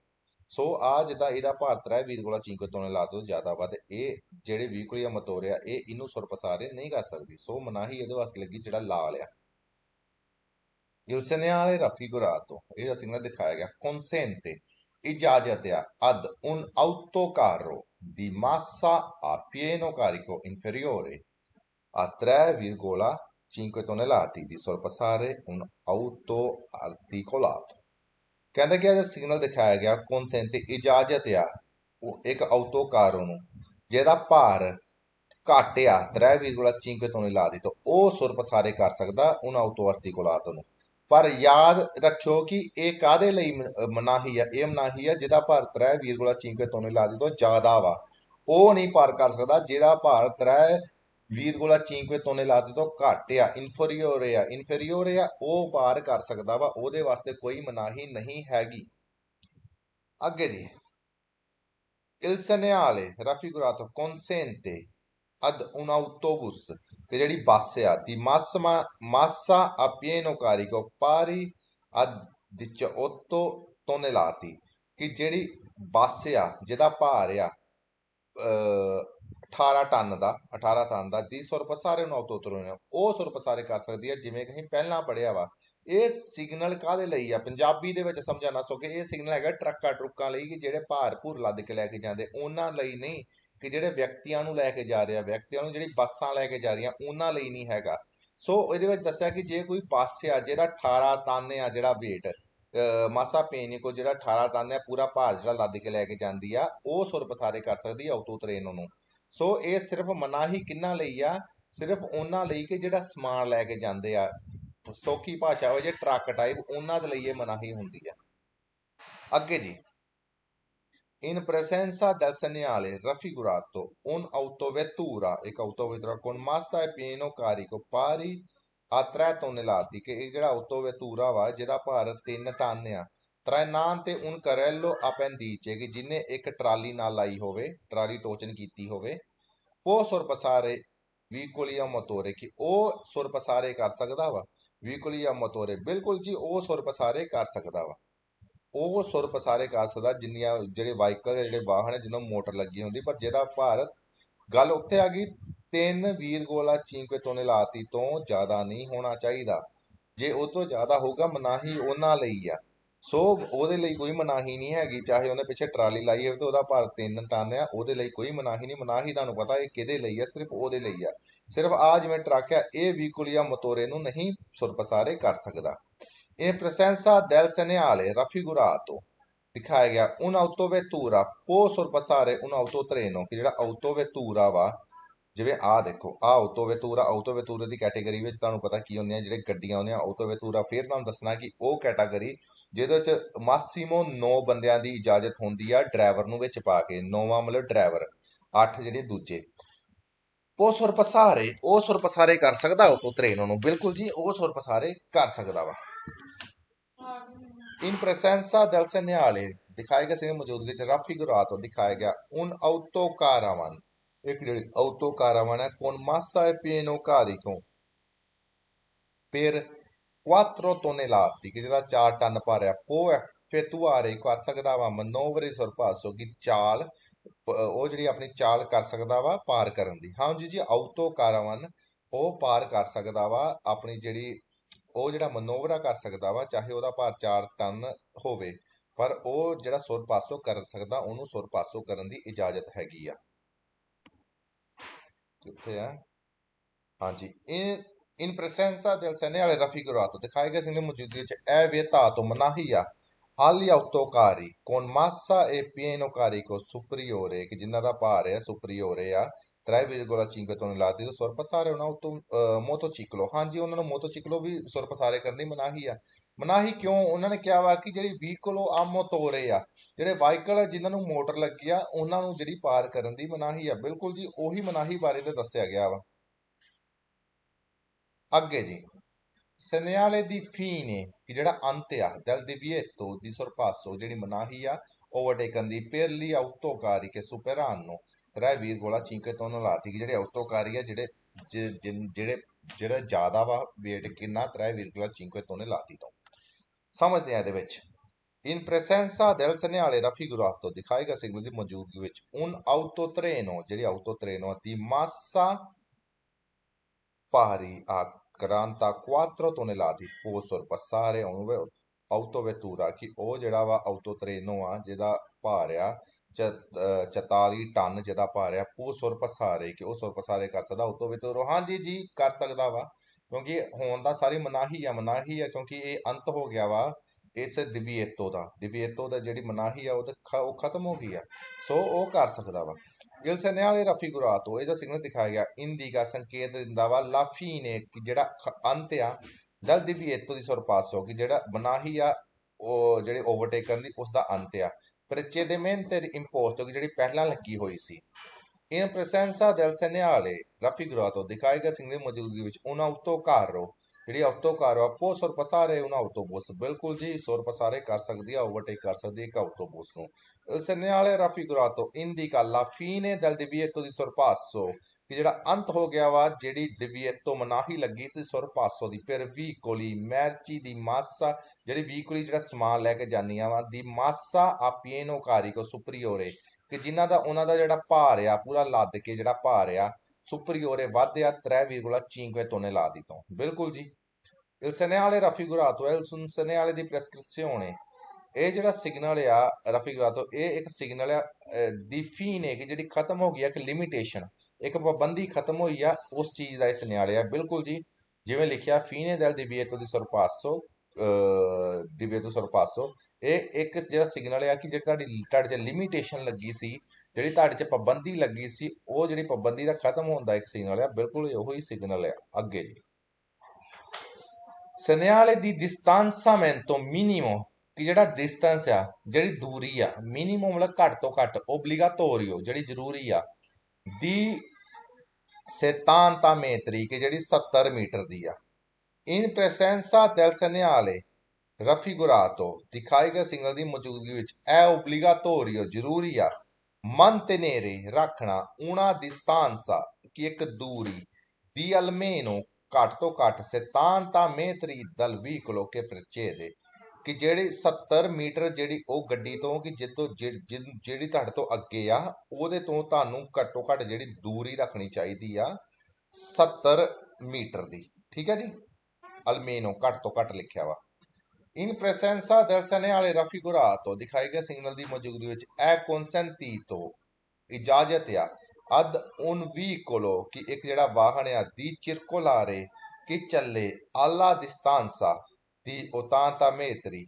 ਸੋ ਆ ਜਿੱਦਾਂ ਇਹਦਾ ਭਾਰ 3,5 tonnellate ਤੋਂ ਜ਼ਿਆਦਾ ਵਾ ਤੇ ਇਹ ਜਿਹੜੇ ਵਹੀਕਲ ਜਾਂ ਮੋਟੋਰੇ ਆ ਇਹ ਇਹਨੂੰ ਸੁਰ ਪਸਾਰੇ ਨਹੀਂ ਕਰ ਸਕਦੀ। ਸੋ ਮਨਾਹੀ ਇਹਦੇ ਵਾਸਤੇ ਲੱਗੀ ਜਿਹੜਾ ਲਾਲ ਆ। Il segnale raffigurato, ਇਹਦਾ ਸਿਗਨਲ ਦਿਖਾਇਆ ਗਿਆ consente ਇਜਾਜ਼ਤ ਆ ad un autocarro di massa a pieno carico inferiore a 3,5 tonnellate di sorpassare un auto articolato। ਕਹਿੰਦਾ ਕਿ ਇਹਦਾ ਸਿਗਨਲ ਦਿਖਾਇਆ ਗਿਆ consente ਇਜਾਜ਼ਤ ਆ ਇੱਕ ਆਟੋਕਾਰੋ ਨੂੰ ਜਿਹਦਾ ਭਾਰ ਘੱਟ ਆ 3,5 tonnellate ਤੋਂ ਉਹ ਸੁਰ ਪਸਾਰੇ ਕਰ ਸਕਦਾ un auto articolato ਨੂੰ। ਪਰ ਯਾਦ ਰੱਖਿਓ ਕਿ ਇਹ ਕਾਦੇ ਲਈ ਮਨਾਹੀ ਆ ਇਹ ਮਨਾਹੀ ਆ ਜਿਹਦਾ ਭਾਰ 3,5 tonnellate ਤੋਂ ਜ਼ਿਆਦਾ ਵਾ ਉਹ ਨਹੀਂ ਪਾਰ ਕਰ ਸਕਦਾ ਜਿਹਦਾ ਭਾਰ 3,5 tonnellate ਤੋਂ ਘੱਟ ਆ ਇਨਫੀਰੀਓਰੇ ਆ ਉਹ ਪਾਰ ਕਰ ਸਕਦਾ ਵਾ ਉਹਦੇ ਵਾਸਤੇ ਕੋਈ ਮਨਾਹੀ ਨਹੀਂ ਹੈਗੀ। ਅੱਗੇ ਜੀ il segnale raffigurato consente ad un autobus che ਜਿਹੜੀ ਬੱਸ ਆ ਦੀ massa a pieno carico pari a 18 tonnellate ਕਿ ਜਿਹੜੀ ਬੱਸ ਆ ਜਿਹਦਾ ਭਾਰ ਆ 18 ਟਨ ਦਾ ਦੀ ਸੁਰ ਪਸਾਰੇ ਨੂੰ ਉਹ ਸੁਰ ਪਸਾਰੇ ਕਰ ਸਕਦੀ ਹੈ ਜਿਵੇਂ ਕਿ ਅਸੀਂ ਪਹਿਲਾਂ ਪੜਿਆ ਵਾ। ਇਹ ਸਿਗਨਲ ਕਾਹਦੇ ਲਈ ਆ ਪੰਜਾਬੀ ਦੇ ਵਿੱਚ ਸਮਝਾਣਾ ਸੋ ਕਿ ਇਹ ਸਿਗਨਲ ਹੈਗਾ ਟਰੱਕਾਂ ਲਈ ਕਿ ਜਿਹੜੇ ਭਾਰ ਭੂਰ ਲੱਦ ਕੇ ਲੈ ਕੇ ਜਾਂਦੇ ਉਹਨਾਂ ਲਈ ਨਹੀਂ ਕਿ ਜਿਹੜੇ ਵਿਅਕਤੀਆਂ ਨੂੰ ਲੈ ਕੇ ਜਾ ਰਹੇ ਆ ਵਿਅਕਤੀਆਂ ਨੂੰ ਜਿਹੜੀ ਬੱਸਾਂ ਲੈ ਕੇ ਜਾ ਰਹੀਆਂ ਉਹਨਾਂ ਲਈ ਨਹੀਂ ਹੈਗਾ। ਸੋ ਇਹਦੇ ਵਿੱਚ ਦੱਸਿਆ ਕਿ ਜੇ ਕੋਈ ਬੱਸ ਆ ਜਿਹੜਾ 18 ਟਨ ਆ ਜਿਹੜਾ weight ਮਾਸਾ ਪੇਨਿਕੋ ਜਿਹੜਾ 18 ਟਨ ਆ ਪੂਰਾ ਭਾਰ ਜਿਹੜਾ ਲੱਦ ਕੇ ਲੈ ਕੇ ਜਾਂਦੀ ਆ ਉਹ ਸੁਰ ਪਸਾਰੇ ਕਰ ਸਕਦੀ ਆ ਆਟੋ ਟ੍ਰੇਨ ਨੂੰ। ਸੋ ਇਹ ਸਿਰਫ ਮਨਾਹੀ ਕਿਹਨਾਂ ਲਈ ਆ ਸਿਰਫ ਉਹਨਾਂ ਲਈ ਕਿ ਜਿਹੜਾ ਸਮਾਨ ਲੈ ਕੇ ਜਾਂਦੇ ਆ ਸੌਖੀ ਭਾਸ਼ਾ ਹੋਵੇ ਜੇ ਟਰੱਕ ਟਾਈਪ ਉਹਨਾਂ ਦੇ ਲਈ ਇਹ ਮਨਾਹੀ ਹੁੰਦੀ ਆ। ਅੱਗੇ ਜੀ in presenza del segnale raffigurato un autovettura ਇੱਕ autovettura con massa e pieno carico pari a 3 tonnellate ਕਿ ਇਹ ਜਿਹੜਾ autovettura ਵਾ ਜਿਹਦਾ ਭਾਰ 3 ਟਨ ਆ trainante un carrello appendice ਕਿ ਜਿਹਨੇ ਇੱਕ ਟਰਾਲੀ ਨਾਲ ਲਾਈ ਹੋਵੇ ਟਰਾਲੀ ਟੋਚਨ ਕੀਤੀ ਹੋਵੇ può sorpassare veicoli a motore ਕਿ ਉਹ ਸੁਰ ਪਸਾਰੇ ਕਰ ਸਕਦਾ ਵਾ veicoli a motore ਬਿਲਕੁਲ ਜੀ ਉਹ ਸੁਰ ਪਸਾਰੇ ਕਰ ਸਕਦਾ ਵਾ ਉਹ ਸੁਰ ਪਸਾਰੇ ਕਰ ਸਕਦਾ ਜਿੰਨੀਆਂ ਜਿਹੜੇ ਵਾਹੀਕਲ ਜਿਹੜੇ ਵਾਹਨ ਜਿਹਨਾਂ ਮੋਟਰ ਲੱਗੀ ਹੁੰਦੀ ਪਰ ਜਿਹਦਾ ਭਾਰ ਗੱਲ ਉੱਥੇ ਆ ਗਈ 3,5 tonnellate ਤੋਂ ਜ਼ਿਆਦਾ ਨਹੀਂ ਹੋਣਾ ਚਾਹੀਦਾ। ਜੇ ਉਹ ਤੋਂ ਜ਼ਿਆਦਾ ਹੋਊਗਾ ਮਨਾਹੀ ਉਹਨਾਂ ਲਈ ਆ। ਸੋ ਉਹਦੇ ਲਈ ਕੋਈ ਮਨਾਹੀ ਨਹੀਂ ਹੈਗੀ ਚਾਹੇ ਉਹਨੇ ਪਿੱਛੇ ਟਰਾਲੀ ਲਾਈ ਹੋਵੇ ਤੇ ਉਹਦਾ ਭਾਰ 3 ਟਨ ਆ ਉਹਦੇ ਲਈ ਕੋਈ ਮਨਾਹੀ ਨਹੀਂ। ਮਨਾਹੀ ਤੁਹਾਨੂੰ ਪਤਾ ਇਹ ਕਿਹਦੇ ਲਈ ਆ ਸਿਰਫ ਉਹਦੇ ਲਈ ਆ। ਸਿਰਫ ਆ ਜਿਵੇਂ ਟਰੱਕ ਆ ਇਹ ਵਹੀਕਲ ਮੋਟੋਰੇ ਨੂੰ ਨਹੀਂ ਸੁਰ ਪਸਾਰੇ ਕਰ ਸਕਦਾ। In presenza del segnale raffigurato ਦਿਖਾਇਆ ਗਿਆ un autovettura può sorpassare un autotreno ਕਿ ਜਿਹੜਾ autovettura ਵਾ ਜਿਵੇਂ ਆ ਦੇਖੋ ਆ autovettura ਦੀ ਕੈਟਾਗਰੀ ਵਿੱਚ ਤੁਹਾਨੂੰ ਪਤਾ ਕੀ ਹੁੰਦੀਆਂ ਜਿਹੜੇ ਗੱਡੀਆਂ ਹੁੰਦੀਆਂ autovettura ਫਿਰ ਤੁਹਾਨੂੰ ਦੱਸਣਾ ਕਿ ਉਹ ਕੈਟਾਗਰੀ ਜਿਹਦੇ ਵਿੱਚ ਮਾਸੀਮੋ 9 ਬੰਦਿਆਂ ਦੀ ਇਜਾਜ਼ਤ ਹੁੰਦੀ ਆ ਡਰਾਈਵਰ ਨੂੰ ਵਿੱਚ ਪਾ ਕੇ 9ਵਾਂ ਮਤਲਬ ਡਰਾਈਵਰ 8 ਜਿਹੜੇ ਦੂਜੇ ਉਹ ਸੁਰ ਪਸਾਰੇ ਕਰ ਸਕਦਾ autotreno ਨੂੰ ਬਿਲਕੁਲ ਜੀ ਉਹ ਸੁਰ ਪਸਾਰੇ ਕਰ ਸਕਦਾ ਵਾ। In presenza del segnale ਦਿਖਾਇਆ ਗਿਆ ਸੀ ਮੌਜੂਦਗੀ ਚ raffigurato ਦਿਖਾਇਆ ਗਿਆ un autocaravan ਇੱਕ ਜਿਹੜੀ autocaravan ਹੈ con massa e pieno carico per 4 tonnellate ਕਿ ਜਿਹੜਾ 4 ਟਨ ਭਰਿਆ può effettuare ਕਰ ਸਕਦਾ ਵਾ manovre di sorpasso ਕਿ ਚਾਲ ਉਹ ਜਿਹੜੀ ਆਪਣੀ ਚਾਲ ਕਰ ਸਕਦਾ ਵਾ ਪਾਰ ਕਰਨ ਦੀ। ਹਾਂਜੀ ਜੀ autocaravan ਉਹ ਪਾਰ ਕਰ ਸਕਦਾ ਵਾ ਆਪਣੀ ਜਿਹੜੀ ਉਹ ਜਿਹੜਾ ਮਨੋਵਰਾ ਕਰ ਸਕਦਾ ਵਾ ਚਾਹੇ ਉਹਦਾ ਭਾਰ 4 ਟਨ ਹੋਵੇ ਪਰ ਉਹ ਜਿਹੜਾ ਸੁਰ ਪਾਸੋਂ ਕਰ ਸਕਦਾ ਉਹਨੂੰ ਸੁਰ ਪਾਸੋਂ ਕਰਨ ਦੀ ਇਜਾਜ਼ਤ ਹੈਗੀ ਆ। ਕਿੱਥੇ ਆ ਹਾਂਜੀ in presenza del segnale raffigurato ਦਿਖਾਏ ਗਏ ਸਿੰਘ ਮੌਜੂਦਗੀ ਚ ਇਹ ਵਿਅਤਾ ਤੋਂ ਮਨਾਹੀ ਆ agli autocari con massa e pieno carico superiore, che ਜਿਨ੍ਹਾਂ ਦਾ ਭਾਰ ਹੈ superiore ਆ 3,5 tonnellate ਤੋਂ sorpassare un motociclo। ਹਾਂਜੀ ਉਹਨਾਂ ਨੂੰ ਮੋਟੋਚਿਕਲੋ ਵੀ sorpassare ਕਰਨ ਦੀ ਮਨਾਹੀ ਆ। ਮਨਾਹੀ ਕਿਉਂ? ਉਹਨਾਂ ਨੇ ਕਿਹਾ ਵਾ ਕਿ ਜਿਹੜੀ ਵਹੀਕਲੋ ਆ ਮੋਟੋਰੇ ਆ, ਜਿਹੜੇ ਵਾਹੀਕਲ ਜਿਨ੍ਹਾਂ ਨੂੰ ਮੋਟਰ ਲੱਗੀ ਆ ਉਹਨਾਂ ਨੂੰ ਜਿਹੜੀ ਪਾਰ ਕਰਨ ਦੀ ਮਨਾਹੀ ਆ। ਬਿਲਕੁਲ ਜੀ ਉਹੀ ਮਨਾਹੀ ਬਾਰੇ ਤੇ ਦੱਸਿਆ ਗਿਆ ਵਾ। ਅੱਗੇ ਜੀ segnale di fine ਕਿ ਜਿਹੜਾ ਅੰਤ ਆ del divieto di sorpasso, ਜਿਹੜੀ ਮਨਾਹੀ ਆ ਓਵਰਟੇਕਨ ਦੀ per gli autocari che superano 3,5 tonnellate, ਕਿ ਜਿਹੜੇ autocari ਆ ਜਿਹੜੇ ਜ਼ਿਆਦਾ ਵਾ weight ਕਿੰਨਾ 3,5 tonnellate ਤੋਂ। ਸਮਝਦੇ ਆ ਇਹਦੇ ਵਿੱਚ in presenza del segnale raffigurato ਦਿਖਾਈ ਗਿਆ ਸਿਗਨਲ ਦੀ ਮੌਜੂਦਗੀ ਵਿੱਚ un autotreno, ਜਿਹੜੀ autotreno the massa pari a 44 tonnellate può sorpassare un autovettura, ਕਿ ਉਹ ਜਿਹੜਾ ਵਾ autotreno ਆ ਜਿਹਦਾ ਭਾਰ ਆ 44 ਟਨ ਜਿਹਦਾ ਭਾਰ ਆ può sorpassare, ਕਿ ਉਹ sorpassare ਕਰ ਸਕਦਾ autovettura। ਹਾਂਜੀ ਜੀ ਕਰ ਸਕਦਾ ਵਾ, ਕਿਉਂਕਿ ਹੋਣ ਦਾ ਸਾਰੀ ਮਨਾਹੀ ਆ ਕਿਉਂਕਿ ਇਹ ਅੰਤ ਹੋ ਗਿਆ ਵਾ ਇਸ ਦਿਵੀਏਤੋ ਦਾ ਜਿਹੜੀ ਮਨਾਹੀ ਆ ਉਹ ਖਤਮ ਹੋ ਗਈ ਆ, ਸੋ ਉਹ ਕਰ ਸਕਦਾ ਵਾ। il segnale raffigurato ਇਹਦਾ ਸਿਗਨਲ ਦਿਖਾਇਆ ਗਿਆ ਇੰਡੀਕਾ ਸੰਕੇਤ ਦਿੰਦਾ ਵਾ la fine, ਕਿ ਜਿਹੜਾ ਅੰਤ ਆ del divieto di sorpasso, ਕਿ ਜਿਹੜਾ ਮਨਾਹੀ ਆ ਉਹ ਜਿਹੜੇ ਓਵਰਟੇਕ ਕਰਨ ਦੀ ਉਸਦਾ ਅੰਤ ਆ। precedentemente imposto, ਕਿ ਜਿਹੜੀ ਪਹਿਲਾਂ ਲੱਗੀ ਹੋਈ ਸੀ। in presenza del segnale raffigurato ਦਿਖਾਏ ਗਏ ਸਿਗਨਲ ਦੀ ਮੌਜੂਦਗੀ ਵਿੱਚ un autocarro, ਜਿਹੜੀ autocarro ਆ può sorpassare un autobus, ਬਿਲਕੁਲ ਜੀ sorpassare ਕਰ ਸਕਦੀ ਆ, ਓਵਰਟੇਕ ਕਰ ਸਕਦੀ ਹੈ ਇੱਕ autobus ਨੂੰ। il segnale raffigurato indica la fine del divieto di sorpasso, ਕਿ ਜਿਹੜਾ ਅੰਤ ਹੋ ਗਿਆ ਵਾ ਜਿਹੜੀ divieto ਮਨਾਹੀ ਲੱਗੀ ਸੀ sorpasso ਦੀ per veicoli merci di massa, ਜਿਹੜੀ veicoli ਜਿਹੜਾ ਸਮਾਨ ਲੈ ਕੇ ਜਾਂਦੀਆਂ ਵਾ ਦੀ massa a pieno carico superiore, ਕਿ ਜਿਨ੍ਹਾਂ ਦਾ ਉਹਨਾਂ ਦਾ ਜਿਹੜਾ ਭਾਰ ਆ ਪੂਰਾ ਲੱਦ ਕੇ ਜਿਹੜਾ ਭਾਰ ਆ superiore ਵੱਧ ਆ 3,5 tonnellate ਤੋਂ। ਬਿਲਕੁਲ ਜੀ il segnale raffigurato è un segnale di prescrizione, ਇਹ ਜਿਹੜਾ ਸਿਗਨਲ ਆ raffigurato ਇਹ ਇੱਕ ਸਿਗਨਲ ਆ ਦੀ ਫੀਨੇ, ਕਿ ਜਿਹੜੀ ਖਤਮ ਹੋ ਗਈ ਆ, ਇੱਕ ਲਿਮਿਟੇਸ਼ਨ ਇੱਕ ਪਾਬੰਦੀ ਖਤਮ ਹੋਈ ਆ ਉਸ ਚੀਜ਼ ਦਾ ਇਹ ਸਿਗਨਲ ਆ। ਬਿਲਕੁਲ ਜੀ ਜਿਵੇਂ ਲਿਖਿਆ fine del divieto di sorpasso, ਇਹ ਇੱਕ ਜਿਹੜਾ ਸਿਗਨਲ ਆ ਕਿ ਜਿਹੜੀ ਤੁਹਾਡੇ 'ਚ ਲਿਮਿਟੇਸ਼ਨ ਲੱਗੀ ਸੀ, ਜਿਹੜੀ ਤੁਹਾਡੇ 'ਚ ਪਾਬੰਦੀ ਲੱਗੀ ਸੀ, ਉਹ ਜਿਹੜੀ ਪਾਬੰਦੀ ਦਾ ਖਤਮ ਹੋਣ ਦਾ ਇੱਕ ਸਿਗਨਲ ਆ। ਬਿਲਕੁਲ ਉਹੀ ਸਿਗਨਲ ਆ। ਅੱਗੇ ਜੀ segnale di distanziamento minimo, ਕਿ ਜਿਹੜਾ ਡਿਸਟੈਂਸ ਆ ਜਿਹੜੀ ਦੂਰੀ ਆ ਮਿਨੀਮਮ ਮਤਲਬ ਘੱਟ ਤੋਂ ਘੱਟ ਓਬਲੀਗਾਟੋਰੀਓ ਜਿਹੜੀ ਜ਼ਰੂਰੀ ਆ ਦੀ 70 metri, ਕਿ ਜਿਹੜੀ 70 ਮੀਟਰ ਦੀ ਆ। in presenza del segnale raffigurato ਦਿਖਾਏ ਗਏ ਸਿਗਨਲ ਦੀ ਮੌਜੂਦਗੀ ਵਿੱਚ è obbligatorio ਜ਼ਰੂਰੀ ਆ mantenere ਰੱਖਣਾ una distanza, ਕਿ ਇੱਕ ਦੂਰੀ di almeno ਘੱਟ ਤੋਂ ਘੱਟ 70 metri dal veicolo che precede, ਕਿ ਜਿਹੜੀ 70 ਮੀਟਰ ਜਿਹੜੀ ਉਹ ਗੱਡੀ ਤੋਂ ਕਿ ਜਿਹੜੀ ਤੁਹਾਡੇ ਤੋਂ ਅੱਗੇ ਆ ਉਹਦੇ ਤੋਂ ਤੁਹਾਨੂੰ ਘੱਟੋ ਘੱਟ ਜਿਹੜੀ ਦੂਰੀ ਰੱਖਣੀ ਚਾਹੀਦੀ ਆ 70 ਮੀਟਰ ਦੀ। ਠੀਕ ਹੈ ਜੀ almeno ਘੱਟ ਤੋਂ ਘੱਟ ਲਿਖਿਆ ਵਾ। in presenza del segnale raffigurato ਦਿਖਾਏ ਗਏ ਸਿਗਨਲ ਦੀ ਮੌਜੂਦਗੀ ਵਿੱਚ è consentito ਇਜਾਜ਼ਤ ਆ ad un veicolo, ਕਿ ਇੱਕ ਜਿਹੜਾ ਵਾਹਨ ਆ di circolare, ਕਿ ਚੱਲੇ alla distanza di 80 metri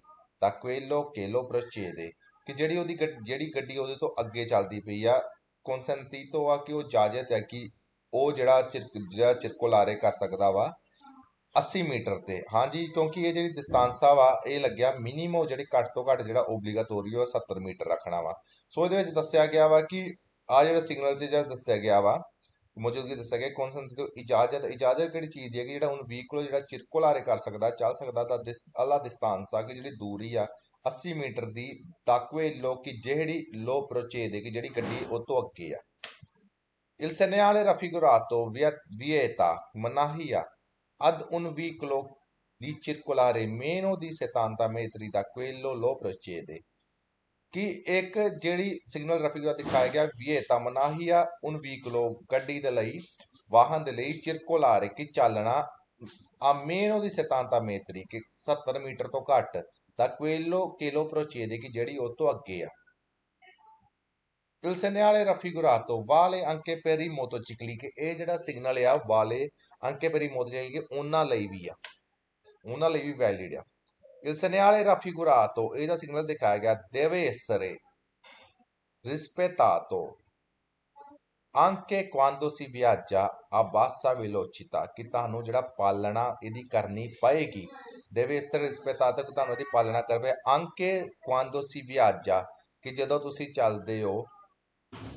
da quello che lo precede, ਕਿ ਜਿਹੜੀ ਗੱਡੀ ਉਹਦੇ ਤੋਂ ਅੱਗੇ ਚੱਲਦੀ ਪਈ ਆ consentito ਆ ਕਿ ਉਹ ਇਜਾਜ਼ਤ ਹੈ ਕਿ ਉਹ ਜਿਹੜਾ circolare ਕਰ ਸਕਦਾ ਵਾ 80 ਮੀਟਰ ਤੇ। ਹਾਂਜੀ ਕਿਉਂਕਿ ਇਹ ਜਿਹੜੀ ਡਿਸਟੈਂਸਾ ਵਾ ਇਹ ਲੱਗਿਆ ਮਿਨੀਮਮ ਜਿਹੜੀ ਘੱਟ ਤੋਂ ਘੱਟ ਜਿਹੜਾ ਓਬਲੀਗਾਟੋਰੀਓ 70 ਮੀਟਰ ਰੱਖਣਾ ਵਾ। ਸੋ ਇਹਦੇ ਵਿੱਚ ਦੱਸਿਆ ਗਿਆ ਵਾ ਕਿ ਆ ਜਿਹੜਾ ਸਿਗਨਲ 'ਚ ਜਿਹੜਾ ਦੱਸਿਆ ਗਿਆ ਵਾ ਮੌਜੂਦਗੀ ਦੱਸਿਆ ਗਿਆ ਕੌਨਸੈਂਟ ਇਜਾਜ਼ਤ ਕਿਹੜੀ ਚੀਜ਼ ਦੀ ਹੈ ਕਿ ਜਿਹੜਾ ਹੁਣ ਵਹੀਕਲ ਜਿਹੜਾ ਚਿਰਕੁਲਾਰੇ ਕਰ ਸਕਦਾ ਚੱਲ ਸਕਦਾ ਤਾਂ ਅਲਾ ਡਿਸਟੈਂਸਾ ਕਿ ਜਿਹੜੀ ਦੂਰੀ ਆ 80 ਮੀਟਰ ਦੀ ਤਾਕਵੇ ਲੋ ਕਿ ਜਿਹੜੀ ਲੋ ਪ੍ਰੋਚੇਦੇ ਕਿ ਜਿਹੜੀ ਗੱਡੀ ਉਹ ਤੋਂ ਅੱਗੇ ਆ। il segnale raffigurato vieta ਮਨਾਹੀ ਆ ad un veicolo di circolare meno di 70 metri da quello lo precede, ਕਿ ਇੱਕ ਜਿਹੜੀ ਸਿਗਨਲ raffigurato ਦਿਖਾਇਆ ਗਿਆ vieta ਮਨਾਹੀ ਆ un veicolo ਗੱਡੀ ਦੇ ਲਈ ਵਾਹਨ ਦੇ ਲਈ circolare ਕਿ ਚੱਲਣਾ a meno di 70 metri ਕਿ 70 ਮੀਟਰ ਤੋਂ ਘੱਟ da quello che lo precede ਕਿ ਜਿਹੜੀ ਉਹ ਤੋਂ ਅੱਗੇ ਆ। il segnale raffigurato vale anche per i motocicli, ਕਿ ਇਹ ਜਿਹੜਾ ਸਿਗਨਲ ਆ vale anche per i motocicli ਉਹਨਾਂ ਲਈ ਵੀ ਆ, ਉਹਨਾਂ ਲਈ ਵੀ ਵੈਲਿਡ ਆ। Il segnale raffigurato, ਇਹਦਾ ਸਿਗਨਲ ਦਿਖਾਇਆ ਗਿਆ, deve essere rispettato anche quando si viaggia a bassa velocità, ਕਿ ਤੁਹਾਨੂੰ ਜਿਹੜਾ ਪਾਲਣਾ ਇਹਦੀ ਕਰਨੀ ਪਏਗੀ। deve essere rispettato, ਕਿ ਤੁਹਾਨੂੰ ਇਹਦੀ ਪਾਲਣਾ ਕਰਨੀ ਪਏ, anche quando si viaggia, ਕਿ ਜਦੋਂ ਤੁਸੀਂ ਚੱਲਦੇ ਹੋ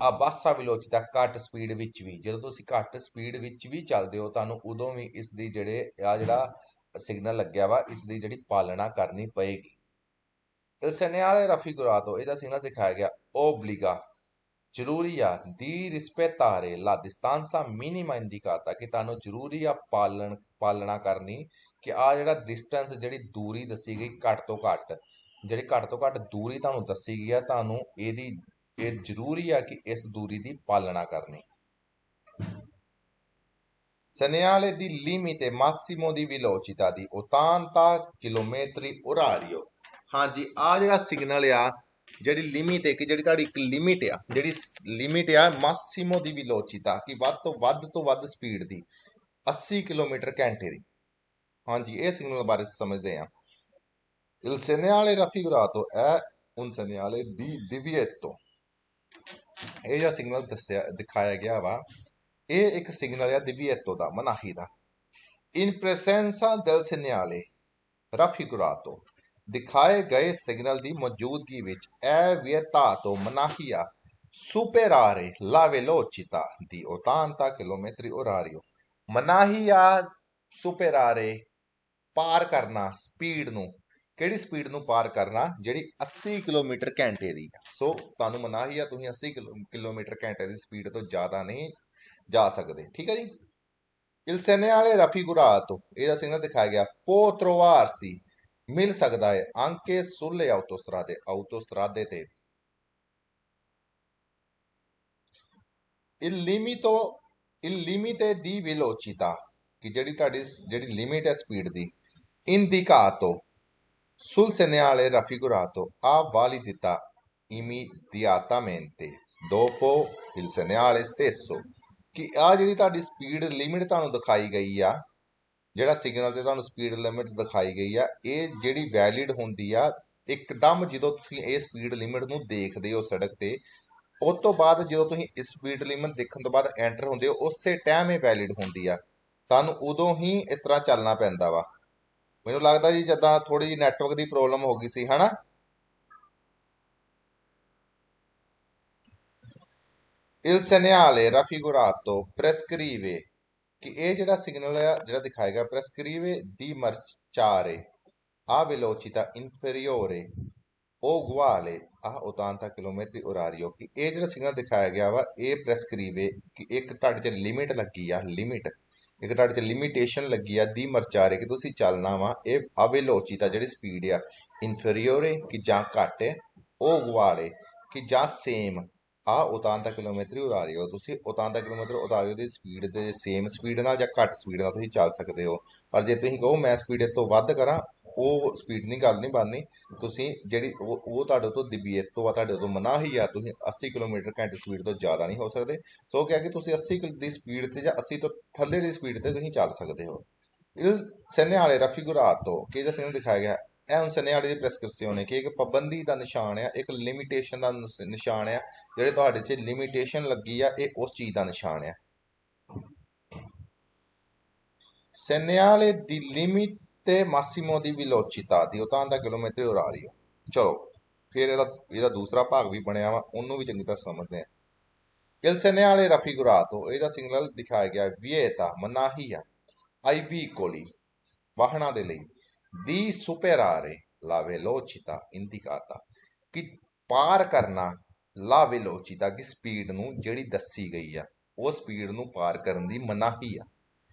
ਆ ਬਾਸਾ ਵਿਲੋਚਿਤਾ ਘੱਟ ਸਪੀਡ ਵਿੱਚ ਵੀ, ਜਦੋਂ ਤੁਸੀਂ ਘੱਟ ਸਪੀਡ ਵਿੱਚ ਵੀ ਚੱਲਦੇ ਹੋ ਤੁਹਾਨੂੰ ਉਦੋਂ ਵੀ ਇਸ ਦੀ ਜਿਹੜਾ ਸਿਗਨਲ ਲੱਗਿਆ ਵਾ ਇਸ ਦੀ ਜਿਹੜੀ ਪਾਲਣਾ ਕਰਨੀ ਪਏਗੀ। Il segnale raffigurato, ਇਹਦਾ ਸਿਗਨਲ ਦਿਖਾਇਆ ਗਿਆ, obbliga, ਜ਼ਰੂਰੀ ਆ, di rispettare la distanza minima indicata, ਕਿ ਤੁਹਾਨੂੰ ਜ਼ਰੂਰੀ ਆ ਪਾਲਣਾ ਕਰਨੀ ਕਿ ਆ ਜਿਹੜਾ ਡਿਸਟੈਂਸ ਜਿਹੜੀ ਦੂਰੀ ਦੱਸੀ ਗਈ ਘੱਟ ਤੋਂ ਘੱਟ, ਜਿਹੜੀ ਘੱਟ ਤੋਂ ਘੱਟ ਦੂਰੀ ਤੁਹਾਨੂੰ ਦੱਸੀ ਗਈ ਆ ਤੁਹਾਨੂੰ ਇਹ ਜ਼ਰੂਰੀ ਆ ਕਿ ਇਸ ਦੂਰੀ ਦੀ ਪਾਲਣਾ ਕਰਨੀ। Segnale di limite massimo di velocità di 80 km orario। ਹਾਂਜੀ ਆ ਜਿਹੜਾ ਸਿਗਨਲ ਆ ਜਿਹੜੀ ਲਿਮਿਟ ਹੈ ਕਿ ਜਿਹੜੀ ਤੁਹਾਡੀ ਇੱਕ ਲਿਮਿਟ ਆ ਮਾਸੀਮੋ ਦੀ ਵਿਲੋਚਿਤਾ ਕਿ ਵੱਧ ਤੋਂ ਵੱਧ ਸਪੀਡ ਦੀ 80 ਕਿਲੋਮੀਟਰ ਘੰਟੇ ਦੀ। ਹਾਂਜੀ ਇਹ ਸਿਗਨਲ ਬਾਰੇ ਸਮਝਦੇ ਆ। Il segnale raffigurato è un segnale di divieto। ਇਹ ਜਿਹੜਾ ਸਿਗਨਲ ਦਿਖਾਇਆ ਗਿਆ ਵਾ ਇਹ ਇੱਕ ਸਿਗਨਲ ਆ divieto ਦਾ, ਮਨਾਹੀ ਦਾ। In presenza del segnale raffigurato, ਦਿਖਾਏ ਗਏ ਸਿਗਨਲ ਦੀ ਮੌਜੂਦਗੀ ਵਿੱਚ è vietato, ਮਨਾਹੀ ਆ, superare la velocità di 80 km orario। ਮਨਾਹੀ ਆ superare, ਪਾਰ ਕਰਨਾ ਸਪੀਡ ਨੂੰ, ਕਿਹੜੀ ਸਪੀਡ ਨੂੰ ਪਾਰ ਕਰਨਾ, ਜਿਹੜੀ 80 ਕਿਲੋਮੀਟਰ ਘੰਟੇ ਦੀ। ਸੋ ਤੁਹਾਨੂੰ ਮਨਾਹੀ ਆ ਤੁਸੀਂ 80 ਕਿਲੋਮੀਟਰ ਘੰਟੇ ਦੀ ਸਪੀਡ ਤੋਂ ਜ਼ਿਆਦਾ ਨਹੀਂ ਜਾ ਸਕਦੇ, ਠੀਕ ਹੈ ਜੀ। Il segnale raffigurato, ਇਹਦਾ ਸਿਗਨਲ ਦਿਖਾਇਆ ਗਿਆ, può trovarsi, ਮਿਲ ਸਕਦਾ ਹੈ, anche sulle autostrade ਤੇ। il limite di velocità, ਕਿ ਜਿਹੜੀ ਲਿਮਿਟ ਹੈ ਸਪੀਡ ਦੀ, indicato sul segnale raffigurato ha validità immediatamente dopo il segnale stesso, ਕਿ ਆ ਜਿਹੜੀ ਤੁਹਾਡੀ ਸਪੀਡ ਲਿਮਿਟ ਤੁਹਾਨੂੰ ਦਿਖਾਈ ਗਈ ਆ, ਜਿਹੜਾ ਸਿਗਨਲ ਤੇ ਤੁਹਾਨੂੰ ਸਪੀਡ ਲਿਮਿਟ ਦਿਖਾਈ ਗਈ ਆ, ਇਹ ਜਿਹੜੀ ਵੈਲਿਡ ਹੁੰਦੀ ਆ ਇੱਕਦਮ ਜਦੋਂ ਤੁਸੀਂ ਇਹ ਸਪੀਡ ਲਿਮਿਟ ਨੂੰ ਦੇਖਦੇ ਹੋ ਸੜਕ ਤੇ, ਉਸ ਤੋਂ ਬਾਅਦ ਜਦੋਂ ਤੁਸੀਂ ਇਸ ਸਪੀਡ ਲਿਮਿਟ ਦੇਖਣ ਤੋਂ ਬਾਅਦ ਐਂਟਰ ਹੁੰਦੇ ਹੋ ਉਸੇ ਟਾਈਮ ਇਹ ਵੈਲਿਡ ਹੁੰਦੀ ਆ, ਤੁਹਾਨੂੰ ਉਦੋਂ ਹੀ ਇਸ ਤਰ੍ਹਾਂ ਚੱਲਣਾ ਪੈਂਦਾ ਵਾ। ਮੈਨੂੰ ਲੱਗਦਾ ਜੀ ਜਿੱਦਾਂ ਥੋੜੀ ਜਿਹੀ ਨੈਟਵਰਕ ਦੀ ਪ੍ਰੋਬਲਮ ਹੋ ਗਈ ਸੀ ਹਨਾ। Il segnale raffigurato prescrive, ਕਿ ਇਹ ਜਿਹੜਾ ਸਿਗਨਲ ਆ ਜਿਹੜਾ ਦਿਖਾਇਆ ਗਿਆ, prescrive di marciare a velocità inferiore o uguale a 80 km orario, ਕਿ ਇਹ ਜਿਹੜਾ ਸਿਗਨਲ ਦਿਖਾਇਆ ਗਿਆ ਵਾ ਇਹ prescrive, ਕਿ ਇੱਕ ਤੁਹਾਡੇ 'ਚ ਲਿਮਿਟ ਲੱਗੀ ਆ, ਇੱਕ ਤੁਹਾਡੇ 'ਚ ਲਿਮਿਟੇਸ਼ਨ ਲੱਗੀ ਆ ਦੀ ਮਰਚਾਰੇ, ਕਿ ਤੁਸੀਂ ਚੱਲਣਾ ਵਾ ਇਹ ਆ velocità ਜਿਹੜੀ ਸਪੀਡ ਆ, inferiore ਕਿ ਜਾਂ ਘੱਟ, o uguale ਕਿ ਜਾਂ ਸੇਮ ਆ 80 ਕਿਲੋਮੀਟਰ orario, ਤੁਸੀਂ 80 ਕਿਲੋਮੀਟਰ orario ਦੀ ਸਪੀਡ ਦੇ ਸੇਮ ਸਪੀਡ ਨਾਲ ਜਾਂ ਘੱਟ ਸਪੀਡ ਨਾਲ ਤੁਸੀਂ ਚੱਲ ਸਕਦੇ ਹੋ। ਪਰ ਜੇ ਤੁਸੀਂ ਕਹੋ ਮੈਂ ਸਪੀਡ ਇਸ ਤੋਂ ਵੱਧ ਕਰਾਂ, ਉਹ ਸਪੀਡ ਨਹੀਂ ਗੱਲ ਨਹੀਂ ਬਣਨੀ, ਤੁਸੀਂ ਜਿਹੜੀ ਉਹ ਤੁਹਾਡੇ ਤੋਂ divieto ਆ, ਤੁਹਾਡੇ ਤੋਂ ਮਨਾਹੀ ਆ, ਤੁਸੀਂ 80 ਕਿਲੋਮੀਟਰ ਘੰਟੇ ਸਪੀਡ ਤੋਂ ਜ਼ਿਆਦਾ ਨਹੀਂ ਹੋ ਸਕਦੇ। ਸੋ ਕਿਹਾ ਕਿ ਤੁਸੀਂ 80 ਦੀ ਸਪੀਡ ਤੇ ਜਾਂ 80 ਤੋਂ ਥੱਲੇ ਦੀ ਸਪੀਡ ਤੇ ਤੁਸੀਂ ਚੱਲ ਸਕਦੇ ਹੋ। Il segnale raffigurato, ਕਿ ਇਹਦਾ ਸਿਗਨਲ ਦਿਖਾਇਆ ਗਿਆ, ਇਹ un segnale di prescrizione, ਕਿ ਇੱਕ ਪਾਬੰਦੀ ਦਾ ਨਿਸ਼ਾਨ ਆ, ਇੱਕ ਲਿਮਿਟੇਸ਼ਨ ਦਾ ਨਿਸ਼ਾਨ ਆ, ਜਿਹੜੇ ਤੁਹਾਡੇ 'ਚ ਲਿਮਿਟੇਸ਼ਨ ਲੱਗੀ ਆ ਇਹ ਉਸ ਚੀਜ਼ ਦਾ ਨਿਸ਼ਾਨ ਆ। Segnale di limite massimo di velocità di 80 km orario। ਚਲੋ ਫਿਰ ਇਹਦਾ ਦੂਸਰਾ ਭਾਗ ਵੀ ਬਣਿਆ ਵਾ, ਉਹਨੂੰ ਵੀ ਚੰਗੀ ਤਰ੍ਹਾਂ ਸਮਝਦੇ ਆ। Il segnale raffigurato, ਇਹਦਾ ਸਿਗਨਲ ਦਿਖਾਇਆ ਗਿਆ, vieta, ਮਨਾਹੀ ਆ, ai veicoli, ਵਾਹਨਾਂ ਦੇ ਲਈ, di superare la velocità indicata, ਕਿ ਪਾਰ ਕਰਨਾ la velocità ਕਿ ਸਪੀਡ ਨੂੰ ਜਿਹੜੀ ਦੱਸੀ ਗਈ ਆ ਉਹ ਸਪੀਡ ਨੂੰ ਪਾਰ ਕਰਨ ਦੀ ਮਨਾਹੀ ਆ।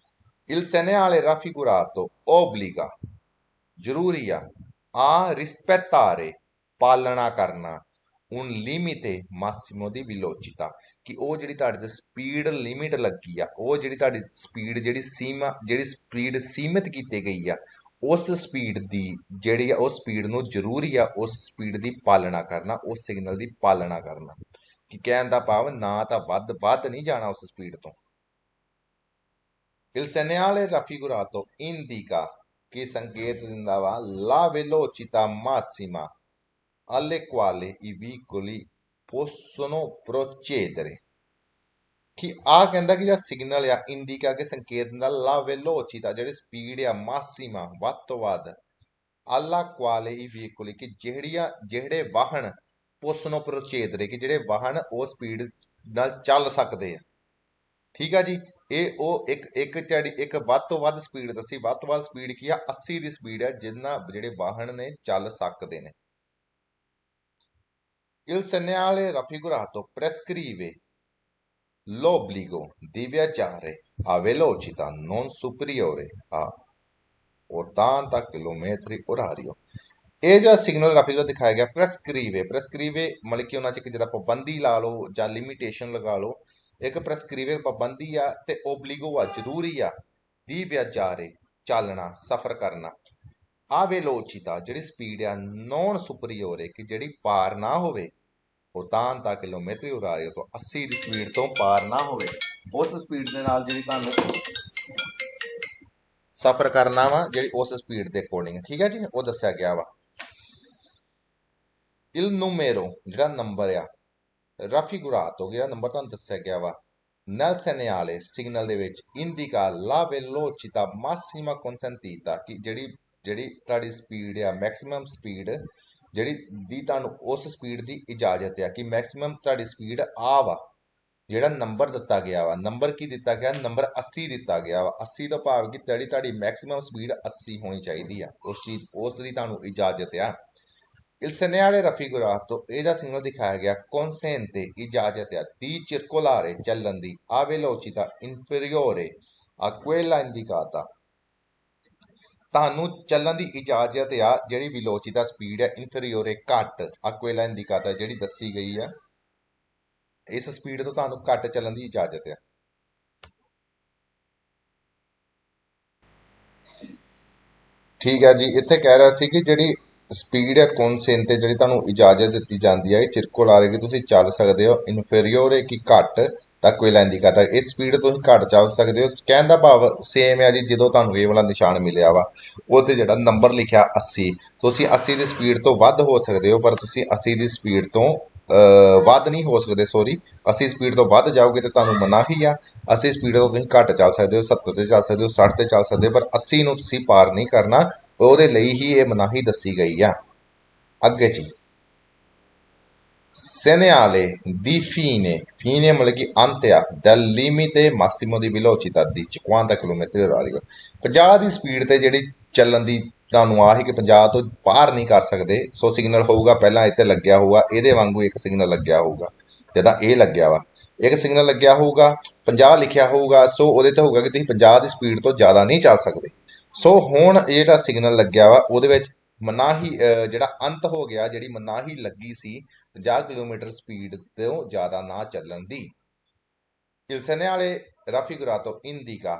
Il segnale raffigurato obbliga, ਜ਼ਰੂਰੀ ਆ, a rispettare, ਪਾਲਣਾ ਕਰਨਾ, un limite massimo di velocità, ਕਿ ਉਹ ਜਿਹੜੀ ਤੁਹਾਡੇ ਤੇ ਸਪੀਡ ਲਿਮਿਟ ਲੱਗੀ ਆ, ਉਹ ਜਿਹੜੀ ਤੁਹਾਡੀ ਸਪੀਡ ਜਿਹੜੀ ਸਪੀਡ ਸੀਮਿਤ ਕੀਤੀ ਗਈ ਆ, ਉਸ ਸਪੀਡ ਦੀ ਜਿਹੜੀ ਆ ਉਸ ਸਪੀਡ ਨੂੰ ਜ਼ਰੂਰੀ ਆ ਉਸ ਸਪੀਡ ਦੀ ਪਾਲਣਾ ਕਰਨਾ, ਉਸ ਸਿਗਨਲ ਦੀ ਪਾਲਣਾ ਕਰਨਾ, ਕਿ ਕਹਿਣ ਦਾ ਭਾਵ ਨਾ ਤਾਂ ਵੱਧ ਨਹੀਂ ਜਾਣਾ ਉਸ ਸਪੀਡ ਤੋਂ। Il segnale raffigurato indica ਕਿ ਸੰਕੇਤ ਦਿੰਦਾ ਵਾ ਲਾ ਵੇਲੋਚਿਤਾ ਮਾਸੀਮਾ alle quali i veicoli possono procedere ਕਿ ਆ ਕਹਿੰਦਾ ਕਿ ਜਿਹੜਾ ਸਿਗਨਲ ਆ ਇੰਡੀਕਾ ਕੇ ਸੰਕੇਤ ਦਿੰਦਾ ਲਾ ਵੇਲੋਚਿਤਾ ਜਿਹੜੀ ਸਪੀਡ ਆ ਮਾਸੀਮਾ ਵੱਧ ਤੋਂ ਵੱਧ alla quale i veicoli ਕਿ ਜਿਹੜੇ ਵਾਹਨ possono procedere ਕਿ ਜਿਹੜੇ ਵਾਹਨ ਉਹ ਸਪੀਡ ਨਾਲ ਚੱਲ ਸਕਦੇ ਆ ਠੀਕ ਆ ਜੀ ਇਹ ਉਹ ਇੱਕ ਵੱਧ ਤੋਂ ਵੱਧ ਸਪੀਡ ਦੱਸੀ ਵੱਧ ਤੋਂ ਵੱਧ ਸਪੀਡ ਕੀ ਆ 80 ਦੀ ਸਪੀਡ ਆ ਜਿੰਨਾ ਜਿਹੜੇ ਵਾਹਨ ਨੇ ਚੱਲ ਸਕਦੇ ਨੇ Il segnale raffigurato prescrive l'obbligo di viaggiare a velocità non superiore a 80 km orario ਇਹ ਜਿਹੜਾ ਸਿਗਨਲ ਰਾਫੀਗਰ ਦਿਖਾਇਆ ਗਿਆ ਪ੍ਰੈਸਕ੍ਰੀਵੇ ਮਤਲਬ ਕਿ ਉਹਨਾਂ 'ਚ ਇੱਕ ਜਿਹੜਾ ਪਾਬੰਦੀ ਲਾ ਲਓ ਜਾਂ ਲਿਮਿਟੇਸ਼ਨ ਲਗਾ ਲਓ ਇੱਕ ਪ੍ਰੈਸਕ੍ਰੀਵੇ ਪਾਬੰਦੀ ਆ ਤੇ ਓਬਲੀਗੋ ਆ ਜ਼ਰੂਰੀ ਆ ਦੀ ਵਿਆਜਾਰੇ ਚੱਲਣਾ ਸਫ਼ਰ ਕਰਨਾ ਆ ਵੇਲੋਚਿਤਾ ਜਿਹੜੀ ਸਪੀਡ ਆ ਨੌਨ ਸੁਪਰੀਓਰੇ ਕਿ ਜਿਹੜੀ ਪਾਰ ਨਾ ਹੋਵੇ 80 ਕਿਲੋਮੀਟਰ orario ਤੋਂ 80 ਦੀ ਸਪੀਡ ਤੋਂ ਪਾਰ ਨਾ ਹੋਵੇ ਉਸ ਸਪੀਡ ਦੇ ਨਾਲ ਜਿਹੜੀ ਤੁਹਾਨੂੰ ਸਫ਼ਰ ਕਰਨਾ ਵਾ ਜਿਹੜੀ ਉਸ ਸਪੀਡ ਦੇ ਅਕੋਰਡਿੰਗ ਠੀਕ ਹੈ ਜੀ ਉਹ ਦੱਸਿਆ ਗਿਆ ਵਾ il numero ਜਿਹੜਾ ਨੰਬਰ ਆ raffigurato ਜਿਹੜਾ ਨੰਬਰ ਤੁਹਾਨੂੰ ਦੱਸਿਆ ਗਿਆ ਵਾ nel segnale ਸਿਗਨਲ ਦੇ ਵਿੱਚ indica la velocità massima consentita ਕਿ ਜਿਹੜੀ ਤੁਹਾਡੀ ਸਪੀਡ ਆ ਮੈਕਸਿਮਮ ਸਪੀਡ ਜਿਹੜੀ ਦੀ ਤੁਹਾਨੂੰ ਉਸ ਸਪੀਡ ਦੀ ਇਜਾਜ਼ਤ ਆ ਕਿ ਮੈਕਸਿਮਮ ਤੁਹਾਡੀ ਸਪੀਡ ਆ ਵਾ ਜਿਹੜਾ ਨੰਬਰ ਦਿੱਤਾ ਗਿਆ ਵਾ ਨੰਬਰ ਕੀ ਦਿੱਤਾ ਗਿਆ ਨੰਬਰ 80 ਦਿੱਤਾ ਗਿਆ ਵਾ 80 ਤੋਂ ਭਾਵ ਕਿ ਤੁਹਾਡੀ ਮੈਕਸਿਮਮ ਸਪੀਡ 80 ਹੋਣੀ ਚਾਹੀਦੀ ਆ ਉਸ ਦੀ ਤੁਹਾਨੂੰ ਇਜਾਜ਼ਤ ਆ il segnale raffigurato ਇਹਦਾ ਸਿਗਨਲ ਦਿਖਾਇਆ ਗਿਆ consente ਇਜਾਜ਼ਤ ਆ di circolare ਚੱਲਣ ਦੀ a velocità inferiore a quella indicata ਤੁਹਾਨੂੰ ਚੱਲਣ ਦੀ ਇਜਾਜ਼ਤ ਆ ਜਿਹੜੀ ਵਿਲੋਚਿਤਾ ਸਪੀਡ ਹੈ ਇਨਫੀਰੀਓਰੇ ਘੱਟ ਆ quella indicata ਜਿਹੜੀ ਦੱਸੀ ਗਈ ਆ ਇਸ ਸਪੀਡ ਤੋਂ ਤੁਹਾਨੂੰ ਘੱਟ ਚੱਲਣ ਦੀ ਇਜਾਜ਼ਤ ਆ ਠੀਕ ਹੈ ਜੀ ਇੱਥੇ ਕਹਿ ਰਿਹਾ ਸੀ ਕਿ ਜਿਹੜੀ ਸਪੀਡ ਹੈ ਕੌਨਸੈਂਟ ਤੇ ਜਿਹੜੀ ਤੁਹਾਨੂੰ ਇਜਾਜ਼ਤ ਦਿੱਤੀ ਜਾਂਦੀ ਹੈ ਇਹ ਚਿਰਕੁਲਾਰੇ ਕਿ ਤੁਸੀਂ ਚੱਲ ਸਕਦੇ ਹੋ ਇਨਫੀਰੀਓਰੇ ਕਿ ਘੱਟ ਤਾਂ quella indicata ਇਸ ਸਪੀਡ ਤੁਸੀਂ ਘੱਟ ਚੱਲ ਸਕਦੇ ਹੋ ਕਹਿਣ ਦਾ ਭਾਵ ਸੇਮ ਹੈ ਜੀ ਜਦੋਂ ਤੁਹਾਨੂੰ ਇਹ ਵਾਲਾ ਨਿਸ਼ਾਨ ਮਿਲਿਆ ਵਾ ਉਹ ਤੇ ਜਿਹੜਾ ਨੰਬਰ ਲਿਖਿਆ 80 ਤੁਸੀਂ 80 ਦੀ ਸਪੀਡ ਤੋਂ ਵੱਧ ਹੋ ਸਕਦੇ ਹੋ ਪਰ ਤੁਸੀਂ 80 ਦੀ ਸਪੀਡ ਤੋਂ ਵੱਧ ਨਹੀਂ ਹੋ ਸਕਦੇ ਸੋਰੀ 80 ਸਪੀਡ ਤੋਂ ਵੱਧ ਜਾਓਗੇ ਤੇ ਤੁਹਾਨੂੰ ਮਨਾਹੀ ਆ 80 ਸਪੀਡ ਤੋਂ ਤੁਸੀਂ ਘੱਟ ਚੱਲ ਸਕਦੇ ਹੋ 70 ਤੇ ਚੱਲ ਸਕਦੇ ਹੋ 60 ਤੇ ਚੱਲ ਸਕਦੇ ਹੋ ਪਰ 80 ਨੂੰ ਤੁਸੀਂ ਪਾਰ ਨਹੀਂ ਕਰਨਾ ਉਹਦੇ ਲਈ ਹੀ ਇਹ ਮਨਾਹੀ ਦੱਸੀ ਗਈ ਆ ਅੱਗੇ ਜੀ segnale di fine ਮਤਲਬ ਕਿ ਅੰਤ ਆ del limite massimo di velocità di 50 km orario 50 ਦੀ ਸਪੀਡ ਤੇ ਜਿਹੜੀ ਚੱਲਣ ਦੀ ਤੁਹਾਨੂੰ ਆਹ ਹੀ ਕਿ 50 ਤੋਂ ਬਾਹਰ ਨਹੀਂ ਕਰ ਸਕਦੇ ਸੋ ਸਿਗਨਲ ਹੋਊਗਾ ਪਹਿਲਾਂ ਇੱਥੇ ਲੱਗਿਆ ਹੋਊਗਾ ਇਹਦੇ ਵਾਂਗੂ ਇੱਕ ਸਿਗਨਲ ਲੱਗਿਆ ਹੋਊਗਾ ਜਿੱਦਾਂ ਇਹ ਲੱਗਿਆ ਵਾ ਇੱਕ ਸਿਗਨਲ ਲੱਗਿਆ ਹੋਊਗਾ 50 ਲਿਖਿਆ ਹੋਊਗਾ ਸੋ ਉਹਦੇ ਤੇ ਹੋਊਗਾ ਕਿ ਤੁਸੀਂ 50 ਦੀ ਸਪੀਡ ਤੋਂ ਜ਼ਿਆਦਾ ਨਹੀਂ ਚੱਲ ਸਕਦੇ ਸੋ ਹੁਣ ਇਹ ਜਿਹੜਾ ਸਿਗਨਲ ਲੱਗਿਆ ਵਾ ਉਹਦੇ ਵਿੱਚ ਮਨਾਹੀ ਜਿਹੜਾ ਅੰਤ ਹੋ ਗਿਆ ਜਿਹੜੀ ਮਨਾਹੀ ਲੱਗੀ ਸੀ 50 ਕਿਲੋਮੀਟਰ ਸਪੀਡ ਤੋਂ ਜ਼ਿਆਦਾ ਨਾ ਚੱਲਣ ਦੀ il segnale raffigurato indica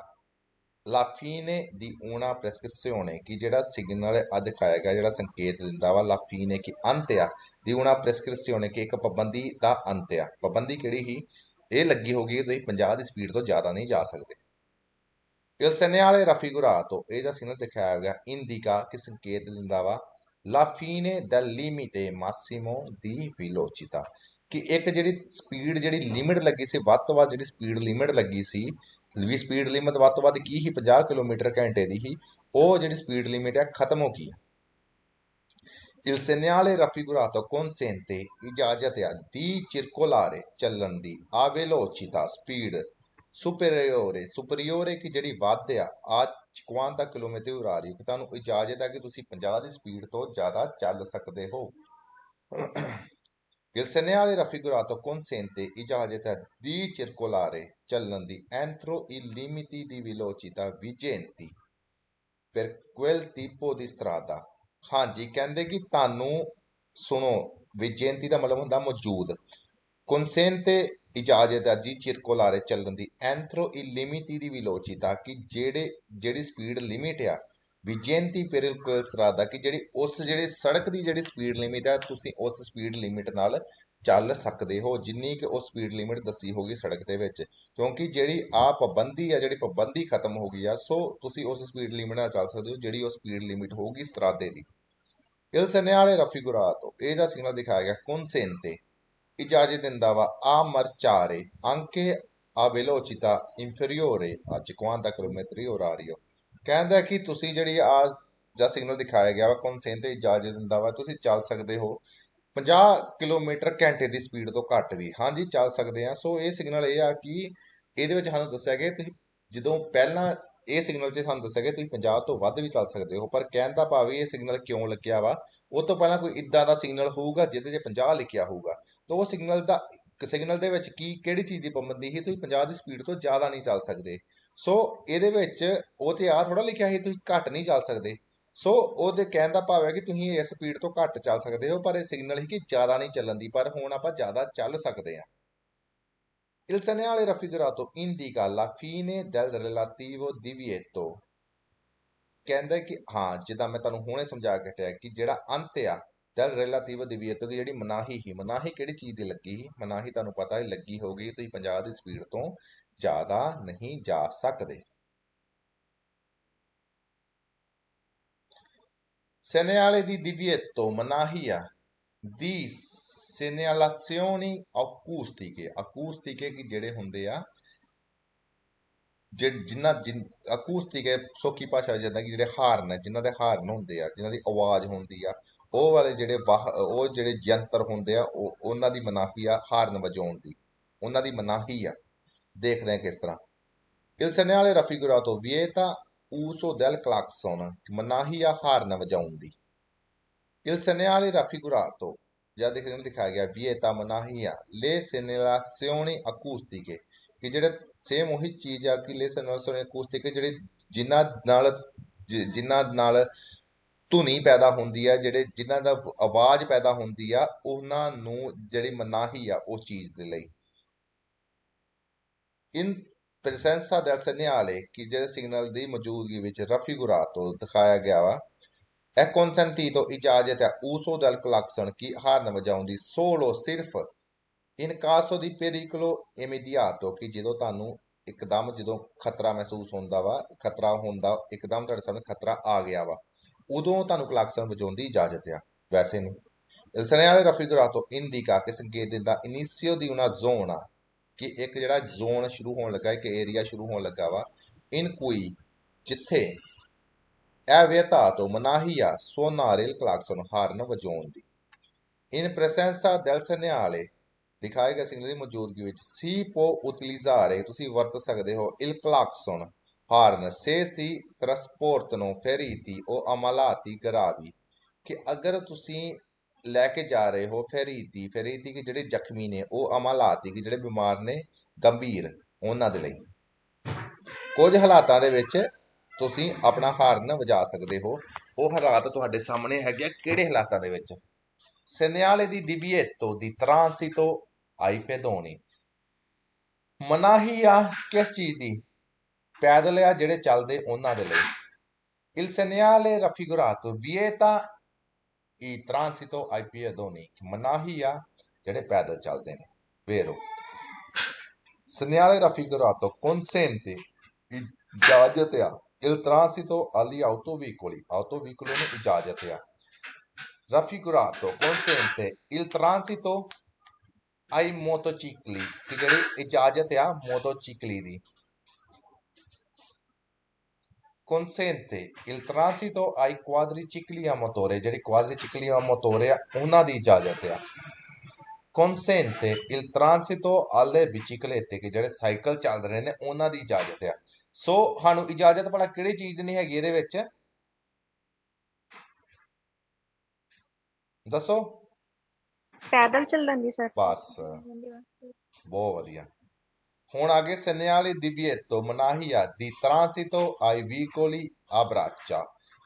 la fine di una prescrizione ਕਿ ਜਿਹੜਾ ਸਿਗਨਲ ਆ ਦਿਖਾਇਆ ਗਿਆ ਜਿਹੜਾ ਸੰਕੇਤ ਦਿੰਦਾ ਵਾ la fine ਕਿ ਅੰਤ ਆ di una prescrizione ਕਿ ਇੱਕ ਪਾਬੰਦੀ ਦਾ ਅੰਤ ਆ ਪਾਬੰਦੀ ਕਿਹੜੀ ਸੀ ਇਹ ਲੱਗੀ ਹੋਗੀ ਤੁਸੀਂ 50 ਦੀ ਸਪੀਡ ਤੋਂ ਜ਼ਿਆਦਾ ਨਹੀਂ ਜਾ ਸਕਦੇ il segnale raffigurato ਇਹਦਾ ਸਿਗਨਲ ਦਿਖਾਇਆ ਗਿਆ indica ਕਿ ਸੰਕੇਤ ਦਿੰਦਾ ਵਾ la fine del limite massimo di velocità ਕਿ ਇੱਕ ਜਿਹੜੀ ਸਪੀਡ ਜਿਹੜੀ ਲਿਮਿਟ ਲੱਗੀ ਸੀ ਵੱਧ ਤੋਂ ਵੱਧ ਜਿਹੜੀ ਸਪੀਡ ਲਿਮਿਟ ਲੱਗੀ ਸੀ ਵੀ ਸਪੀਡ ਲਿਮਿਟ ਵੱਧ ਤੋਂ ਵੱਧ ਕੀ ਸੀ 50 ਕਿਲੋਮੀਟਰ ਘੰਟੇ ਦੀ ਹੀ ਉਹ ਜਿਹੜੀ ਸਪੀਡ ਲਿਮਿਟ ਆ ਖਤਮ ਹੋ ਗਈ il segnale raffigurato consente ਇਜਾਜ਼ਤ ਆ di circolare ਚੱਲਣ ਦੀ a velocità ਸਪੀਡ ਸੁਪਰੀਓਰੇ ਕਿ ਜਿਹੜੀ ਵੱਧ ਆ 50 ਕਿਲੋਮੀਟਰ orario ਕਿ ਤੁਹਾਨੂੰ ਇਜਾਜ਼ਤ ਹੈ ਕਿ ਤੁਸੀਂ 50 ਦੀ ਸਪੀਡ ਤੋਂ ਜ਼ਿਆਦਾ ਚੱਲ ਸਕਦੇ ਹੋ il segnale raffigurato consente ਇਜਾਜ਼ਤ ਹੈ di circolare ਚੱਲਣ ਦੀ entro i limiti di velocità vigenti per quel tipo di strada ਹਾਂਜੀ ਕਹਿੰਦੇ ਕਿ ਤੁਹਾਨੂੰ ਸੁਣੋ ਵਿਜੈਂਤੀ ਦਾ ਮਤਲਬ ਹੁੰਦਾ ਮੌਜੂਦ consente ਇਜਾਜ਼ਤ ਹੈ di circolare ਚੱਲਣ ਦੀ entro i limiti di velocità ਕਿ ਜਿਹੜੀ ਸਪੀਡ ਲਿਮਿਟ ਆ ਵਿਜੈਂਤੀ per il quel strada ਕਿ ਜਿਹੜੀ ਸੜਕ ਦੀ ਜਿਹੜੀ ਸਪੀਡ ਲਿਮਿਟ ਹੈ ਤੁਸੀਂ ਉਸ ਸਪੀਡ ਲਿਮਿਟ ਨਾਲ ਚੱਲ ਸਕਦੇ ਹੋ ਜਿੰਨੀ ਕਿ ਉਹ ਸਪੀਡ ਲਿਮਿਟ ਦੱਸੀ ਹੋਗੀ ਸੜਕ ਦੇ ਵਿੱਚ ਕਿਉਂਕਿ ਜਿਹੜੀ ਆ ਪਾਬੰਦੀ ਆ ਜਿਹੜੀ ਪਾਬੰਦੀ ਖਤਮ ਹੋ ਗਈ ਆ ਸੋ ਤੁਸੀਂ ਉਸ ਸਪੀਡ ਲਿਮਿਟ ਨਾਲ ਚੱਲ ਸਕਦੇ ਹੋ ਜਿਹੜੀ ਉਹ ਸਪੀਡ ਲਿਮਿਟ ਹੋਊਗੀ ਸਟਰਾਦੇ ਦੀ il segnale raffigurato ਇਹਦਾ ਸਿਗਨਲ ਦਿਖਾਇਆ ਗਿਆ consente ਇਜਾਜ਼ਤ ਦਿੰਦਾ ਵਾ a marciare anche a velocità inferiore a 50 km orario ਕਹਿੰਦਾ ਕਿ ਤੁਸੀਂ ਜਿਹੜੀ ਆ ਜਾਂ ਸਿਗਨਲ ਦਿਖਾਇਆ ਗਿਆ ਵਾ ਕੌਨਸੇਨ ਤੇ ਇਜਾਜ਼ਤ ਦਿੰਦਾ ਵਾ ਤੁਸੀਂ ਚੱਲ ਸਕਦੇ ਹੋ 50 ਕਿਲੋਮੀਟਰ ਘੰਟੇ ਦੀ ਸਪੀਡ ਤੋਂ ਘੱਟ ਵੀ ਹਾਂਜੀ ਚੱਲ ਸਕਦੇ ਆ ਸੋ ਇਹ ਸਿਗਨਲ ਇਹ ਆ ਕਿ ਇਹਦੇ ਵਿੱਚ ਸਾਨੂੰ ਦੱਸਿਆ ਗਿਆ ਤੁਸੀਂ ਜਦੋਂ ਪਹਿਲਾਂ ਇਹ ਸਿਗਨਲ 'ਚ ਸਾਨੂੰ ਦੱਸਿਆ ਗਿਆ ਤੁਸੀਂ 50 ਤੋਂ ਵੱਧ ਵੀ ਚੱਲ ਸਕਦੇ ਹੋ ਪਰ ਕਹਿਣ ਦਾ ਭਾਵ ਇਹ ਸਿਗਨਲ ਕਿਉਂ ਲੱਗਿਆ ਵਾ ਉਹ ਤੋਂ ਪਹਿਲਾਂ ਕੋਈ ਇਦਾਂ ਦਾ ਸਿਗਨਲ ਹੋਊਗਾ ਜਿਹਦੇ 'ਚ 50 ਲਿਖਿਆ ਹੋਊਗਾ ਤਾਂ ਉਹ ਸਿਗਨਲ ਦੇ ਵਿੱਚ ਕਿਹੜੀ ਚੀਜ਼ ਦੀ ਪਾਬੰਦੀ ਸੀ ਤੁਸੀਂ 50 ਦੀ ਸਪੀਡ ਤੋਂ ਜ਼ਿਆਦਾ ਨਹੀਂ ਚੱਲ ਸਕਦੇ ਸੋ ਇਹਦੇ ਵਿੱਚ ਉਹ ਤੇ ਆ ਥੋੜਾ ਲਿਖਿਆ ਸੀ ਤੁਸੀਂ ਘੱਟ ਨਹੀਂ ਚੱਲ ਸਕਦੇ ਸੋ ਉਹਦੇ ਕਹਿਣ ਦਾ ਭਾਵ ਹੈ ਕਿ ਤੁਸੀਂ ਇਸ ਸਪੀਡ ਤੋਂ ਘੱਟ ਚੱਲ ਸਕਦੇ ਹੋ ਪਰ ਇਹ ਸਿਗਨਲ ਹੀ ਕਿ ਜ਼ਿਆਦਾ ਨਹੀਂ ਚੱਲਣ ਦੀ ਪਰ ਹੁਣ ਆਪਾਂ ਜ਼ਿਆਦਾ ਚੱਲ ਸਕਦੇ ਹਾਂ Il segnale raffigurato indica la fine del relativo divieto ਕਹਿੰਦਾ ਕਿ ਹਾਂ ਜਿੱਦਾਂ ਮੈਂ ਤੁਹਾਨੂੰ ਹੁਣੇ ਸਮਝਾ ਕੇ ਹਟਿਆ ਕਿ ਜਿਹੜਾ ਅੰਤ ਆ del relativo divieto ਦੀ ਜਿਹੜੀ ਮਨਾਹੀ ਕਿਹੜੀ ਚੀਜ਼ ਦੀ ਲੱਗੀ ਮਨਾਹੀ ਤੁਹਾਨੂੰ ਪਤਾ ਹੀ ਲੱਗੀ ਹੋਗੀ ਤੁਸੀਂ 50 ਦੀ ਸਪੀਡ ਤੋਂ ਜ਼ਿਆਦਾ ਨਹੀਂ ਜਾ ਸਕਦੇ segnale di divieto ਮਨਾਹੀ ਆ ਦੀ segnalazioni acustiche ਕਿ ਜਿਹੜੇ ਹੁੰਦੇ ਆ ਅਕੂਸਟਿਕ ਸੌਖੀ ਭਾਸ਼ਾ ਵਿੱਚ ਜਾਂਦਾ ਕਿ ਜਿਹੜੇ ਹਾਰਨ ਹੈ ਜਿਨ੍ਹਾਂ ਦੇ ਹਾਰਨ ਹੁੰਦੇ ਆ ਜਿਨ੍ਹਾਂ ਦੀ ਆਵਾਜ਼ ਹੁੰਦੀ ਆ ਉਹ ਵਾਲੇ ਜਿਹੜੇ ਯੰਤਰ ਹੁੰਦੇ ਆ ਉਹਨਾਂ ਦੀ ਮਨਾਹੀ ਆ ਹਾਰਨ ਵਜਾਉਣ ਦੀ ਉਹਨਾਂ ਦੀ ਮਨਾਹੀ ਆ ਦੇਖਦੇ ਆ ਕਿਸ ਤਰ੍ਹਾਂ il segnale raffigurato vieta uso del clacson ਮਨਾਹੀ ਆ ਹਾਰਨ ਵਜਾਉਣ ਦੀ il segnale raffigurato ਜਾਂ ਦਿਖਾਇਆ ਗਿਆ vieta ਮਨਾਹੀ ਆ le segnalazioni acustiche ਕਿ ਜਿਹੜੇ ਸੇਮ ਉਹੀ ਚੀਜ਼ ਆ ਕਿ le segnalazioni acustiche ਜਿਹੜੇ ਜਿਨ੍ਹਾਂ ਨਾਲ ਧੁਨੀ ਪੈਦਾ ਹੁੰਦੀ ਆ ਜਿਨ੍ਹਾਂ ਦਾ ਆਵਾਜ਼ ਪੈਦਾ ਹੁੰਦੀ ਆ ਉਹਨਾਂ ਨੂੰ ਜਿਹੜੀ ਮਨਾਹੀ ਆ ਉਸ ਚੀਜ਼ ਦੇ ਲਈ in presenza del segnale ਕਿ ਜਿਹੜੇ ਸਿਗਨਲ ਦੀ ਮੌਜੂਦਗੀ ਵਿੱਚ raffigurato ਦਿਖਾਇਆ ਗਿਆ ਵਾ è consentito ਇਜਾਜ਼ਤ ਹੈ uso del clacson ਕਿ ਹਾਰਨ ਵਜਾਉਣ ਦੀ solo ਸਿਰਫ in caso di pericolo immediato ਕਿ ਜਦੋਂ ਤੁਹਾਨੂੰ ਇੱਕਦਮ ਜਦੋਂ ਖਤਰਾ ਮਹਿਸੂਸ ਹੁੰਦਾ ਵਾ ਖਤਰਾ ਹੁੰਦਾ ਇੱਕਦਮ ਤੁਹਾਡੇ ਸਾਹਮਣੇ ਖਤਰਾ ਆ ਗਿਆ ਵਾ ਉਦੋਂ ਤੁਹਾਨੂੰ ਕਲਾਕਸਨ ਵਜਾਉਣ ਦੀ ਇਜਾਜ਼ਤ ਆ ਵੈਸੇ ਨਹੀਂ il segnale raffigurato indica ਕਿ ਸੰਕੇਤ ਦਿੰਦਾ inizio di una zona ਕਿ ਇੱਕ ਜਿਹੜਾ ਜ਼ੋਨ ਸ਼ੁਰੂ ਹੋਣ ਲੱਗਾ ਇੱਕ ਏਰੀਆ ਸ਼ੁਰੂ ਹੋਣ ਲੱਗਾ ਵਾ in cui ਜਿੱਥੇ è vietato ਮਨਾਹੀ ਆ suonare il clacson ਹਾਰਨ ਵਜਾਉਣ ਦੀ in presenza del segnale ਦਿਖਾਏ ਗਏ ਸਿਗਨਲ ਦੀ ਮੌਜੂਦਗੀ ਵਿੱਚ si può utilizzare ਤੁਸੀਂ ਵਰਤ ਸਕਦੇ ਹੋ il clacson ਹਾਰਨ se si trasportano feriti o ammalati gravi ਕਿ ਅਗਰ ਤੁਸੀਂ ਲੈ ਕੇ ਜਾ ਰਹੇ ਹੋ ਫੈਰੀਤੀ ਕਿ ਜਿਹੜੇ ਜ਼ਖਮੀ ਨੇ ਉਹ ਅਮਲਾਤੀ ਕਿ ਜਿਹੜੇ ਬਿਮਾਰ ਨੇ ਗੰਭੀਰ ਉਹਨਾਂ ਦੇ ਲਈ ਕੁਝ ਹਾਲਾਤਾਂ ਦੇ ਵਿੱਚ ਤੁਸੀਂ ਆਪਣਾ ਹਾਰਨ ਵਜਾ ਸਕਦੇ ਹੋ ਉਹ ਹਾਲਾਤ ਤੁਹਾਡੇ ਸਾਹਮਣੇ ਹੈਗੇ ਕਿਹੜੇ ਹਾਲਾਤਾਂ ਦੇ ਵਿੱਚ segnale di divieto di transito ai pedoni ਮਨਾਹੀ ਆ ਕਿਸ ਚੀਜ਼ ਦੀ ਪੈਦਲ ਆ ਜਿਹੜੇ ਚੱਲਦੇ ਉਹਨਾਂ ਦੇ ਲਈ il segnale raffigurato vieta i transito ai pedoni ਮਨਾਹੀ ਆ ਜਿਹੜੇ ਪੈਦਲ ਚੱਲਦੇ ਨੇ vero segnale raffigurato consente ਇਜਾਜ਼ਤ ਆ il transito agli autoveicoli ਨੂੰ ਇਜਾਜ਼ਤ ਆ raffigurato consente il transito ai motocicli ਕਿ ਜਿਹੜੀ ਇਜਾਜ਼ਤ ਆ ਮੋਟੋਚਿਕਲੀ ਦੀ consente il transito ai quadricicli a motore ਜਿਹੜੀ quadricicli a motore ਆ ਉਹਨਾਂ ਦੀ ਇਜਾਜ਼ਤ ਆ consente il transito alle biciclette ਕਿ ਜਿਹੜੇ ਸਾਈਕਲ ਚੱਲ ਰਹੇ ਨੇ ਉਹਨਾਂ ਦੀ ਇਜਾਜ਼ਤ ਆ ਸੋ ਸਾਨੂੰ ਇਜਾਜ਼ਤ ਭਲਾ ਕਿਹੜੀ ਚੀਜ਼ ਦੀ ਨਹੀਂ ਹੈਗੀ ਇਹਦੇ ਵਿੱਚ ਦੱਸੋ ਪੈਦਲ ਚੱਲਣ ਦੀ ਸਰ ਬਸ ਬਹੁਤ ਵਧੀਆ ਹੁਣ ਅੱਗੇ segnale divieto ਮਨਾਹੀ ਆ di transito ai veicoli a braccia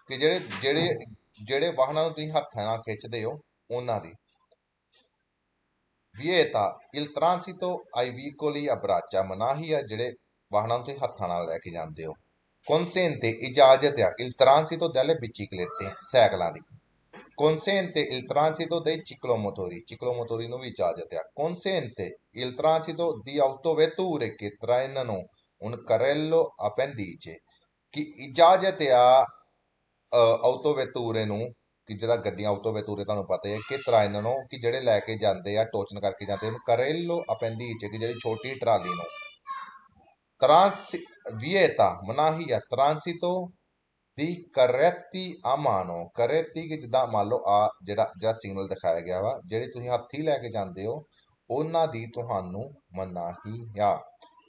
ਕਿ ਜਿਹੜੇ ਵਾਹਨਾਂ ਨੂੰ ਤੁਸੀਂ ਹੱਥਾਂ ਨਾਲ ਖਿੱਚਦੇ ਹੋ ਉਹਨਾਂ ਦੀ vieta il transito ai veicoli a braccia ਮਨਾਹੀ ਆ ਜਿਹੜੇ ਵਾਹਨਾਂ ਨੂੰ ਤੁਸੀਂ ਹੱਥਾਂ ਨਾਲ ਲੈ ਕੇ ਜਾਂਦੇ ਹੋ consente इजाजत आ il transito delle biciclette ਸਾਈਕਲਾਂ ਦੀ consente il transito dei ciclomotori ਨੂੰ ਵੀ ਇਜਾਜ਼ਤ ਆ consente il transito di autovetture che trainano un carrello appendice ਕਿ ਇਜਾਜ਼ਤ ਆ ਆਟੋਵੇਤੂਰੇ ਨੂੰ ਕਿ ਜਿਹੜਾ ਗੱਡੀਆਂ ਆਟੋਵੇਤੂਰੇ ਤੁਹਾਨੂੰ ਪਤਾ ਹੈ ਕਿ trainano ਕਿ ਜਿਹੜੇ ਲੈ ਕੇ ਜਾਂਦੇ ਆ ਟੋਚਨ ਕਰਕੇ ਜਾਂਦੇ ਉਹਨੂੰ carrello appendice ਕਿ ਜਿਹੜੀ ਛੋਟੀ ਟਰਾਲੀ ਨੂੰ vieta ਮਨਾਹੀ ਆ transito ਦੀ ਕਰੇਤੀ ਆ ਮਾਨੋ ਕਰੇਤੀ ਕਿ ਜਿੱਦਾਂ ਮੰਨ ਲਓ ਆ ਜਿਹੜਾ ਸਿਗਨਲ ਦਿਖਾਇਆ ਗਿਆ ਵਾ ਜਿਹੜੇ ਤੁਸੀਂ ਹੱਥੀ ਲੈ ਕੇ ਜਾਂਦੇ ਹੋ ਉਹਨਾਂ ਦੀ ਤੁਹਾਨੂੰ ਮਨਾਹੀ ਆ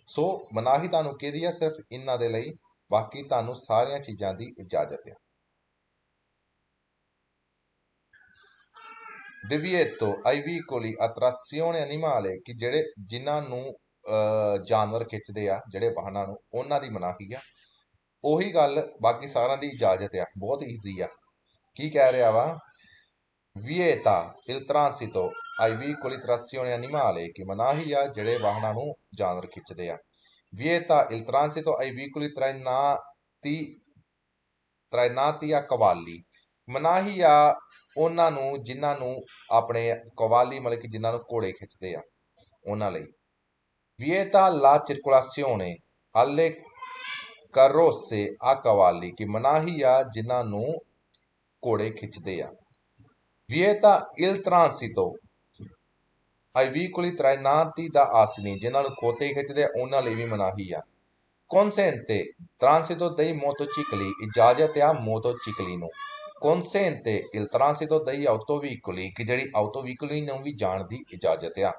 ਸੋ ਮਨਾਹੀ ਤੁਹਾਨੂੰ ਕਿਹਦੀ ਆ ਸਿਰਫ ਇਹਨਾਂ ਦੇ ਲਈ ਬਾਕੀ ਤੁਹਾਨੂੰ ਸਾਰੀਆਂ ਚੀਜ਼ਾਂ ਦੀ ਇਜਾਜ਼ਤ ਆ divieto ai veicoli a trazione animale ਕਿ ਜਿਹੜੇ ਜਿਨ੍ਹਾਂ ਨੂੰ ਜਾਨਵਰ ਖਿੱਚਦੇ ਆ ਜਿਹੜੇ ਵਾਹਨਾਂ ਨੂੰ ਉਹਨਾਂ ਦੀ ਮਨਾਹੀ ਆ ਉਹੀ ਗੱਲ ਬਾਕੀ ਸਾਰਿਆਂ ਦੀ ਇਜਾਜ਼ਤ ਆ ਬਹੁਤ ਈਜ਼ੀ ਆ ਕੀ ਕਹਿ ਰਿਹਾ ਵਾ vieta il transito ai veicoli trazione animale ਕਿ ਮਨਾਹੀ ਆ ਜਿਹੜੇ ਵਾਹਨਾਂ ਨੂੰ ਜਾਨਵਰ ਖਿੱਚਦੇ ਆ vieta il transito ai veicoli trainati a cavalli ਮਨਾਹੀ ਆ ਉਹਨਾਂ ਨੂੰ ਜਿਨ੍ਹਾਂ ਨੂੰ ਆਪਣੇ ਕਵਾਲੀ ਮਤਲਬ ਕਿ ਜਿਨ੍ਹਾਂ ਨੂੰ ਘੋੜੇ ਖਿੱਚਦੇ ਆ ਉਹਨਾਂ ਲਈ vieta la circolazione alle carrozze a cavalli ਕਿ ਮਨਾਹੀ ਆ ਜਿਨ੍ਹਾਂ ਨੂੰ ਘੋੜੇ ਖਿੱਚਦੇ ਆ vieta il transito ai veicoli trainati da asini ਜਿਨ੍ਹਾਂ ਨੂੰ ਖੋਤੇ ਖਿੱਚਦੇ ਆ ਉਹਨਾਂ ਲਈ ਵੀ ਮਨਾਹੀ ਆ consente transito dei motocicli ਇਜਾਜ਼ਤ ਆ ਮੋਟੋਚਿਕਲੀ ਨੂੰ consente il transito degli autovicoli ਕਿ ਜਿਹੜੀ autovicoli ਨੂੰ ਵੀ ਜਾਣ ਦੀ ਇਜਾਜ਼ਤ ਆ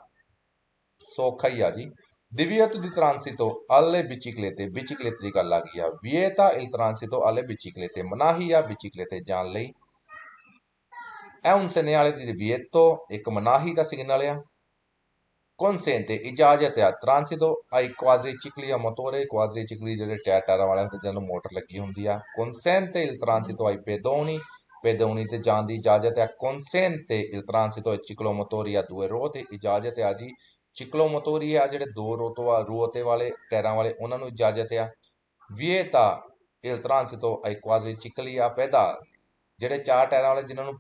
ਸੌਖਾ ਹੀ ਆ ਜੀ divieto di transito alle biciclette biciclette ਦੀ ਗੱਲ ਆ ਗਈ ਆ vieta il transito alle biciclette ਮਨਾਹੀ ਆ biciclette ਜਾਣ ਲਈ è un segnale di divieto ਇੱਕ ਮਨਾਹੀ ਦਾ ਸਿਗਨਲ ਆ consente ਇਜਾਜ਼ਤ ਆ transito ai quadricicli a motore quadricicli ਜਿਹੜੇ ਟਾਇਰਾਂ ਵਾਲੇ ਹੁੰਦੇ ਜਿਹਨਾਂ ਨੂੰ ਮੋਟਰ ਲੱਗੀ ਹੁੰਦੀ ਆ consente il transito ai pedoni pedoni ਤੇ ਜਾਣ ਦੀ ਇਜਾਜ਼ਤ ਆ consente il transito ai ciclomotori a due ruote ਇਜਾਜ਼ਤ ਆ ਜੀ ਚਿਕਲੋਮੋਟੋਰੀ ਆ ਜਿਹੜੇ ਦੋ ਰੋਤੇ ਵਾਲੇ ਟਾਇਰਾਂ ਵਾਲੇ ਉਹਨਾਂ ਨੂੰ ਇਜਾਜ਼ਤ ਆ vieta il transito ai quadricicli a pedali ਜਿਹੜੇ ਚਾਰ ਟਾਇਰਾਂ ਵਾਲੇ ਜਿਨ੍ਹਾਂ ਨੂੰ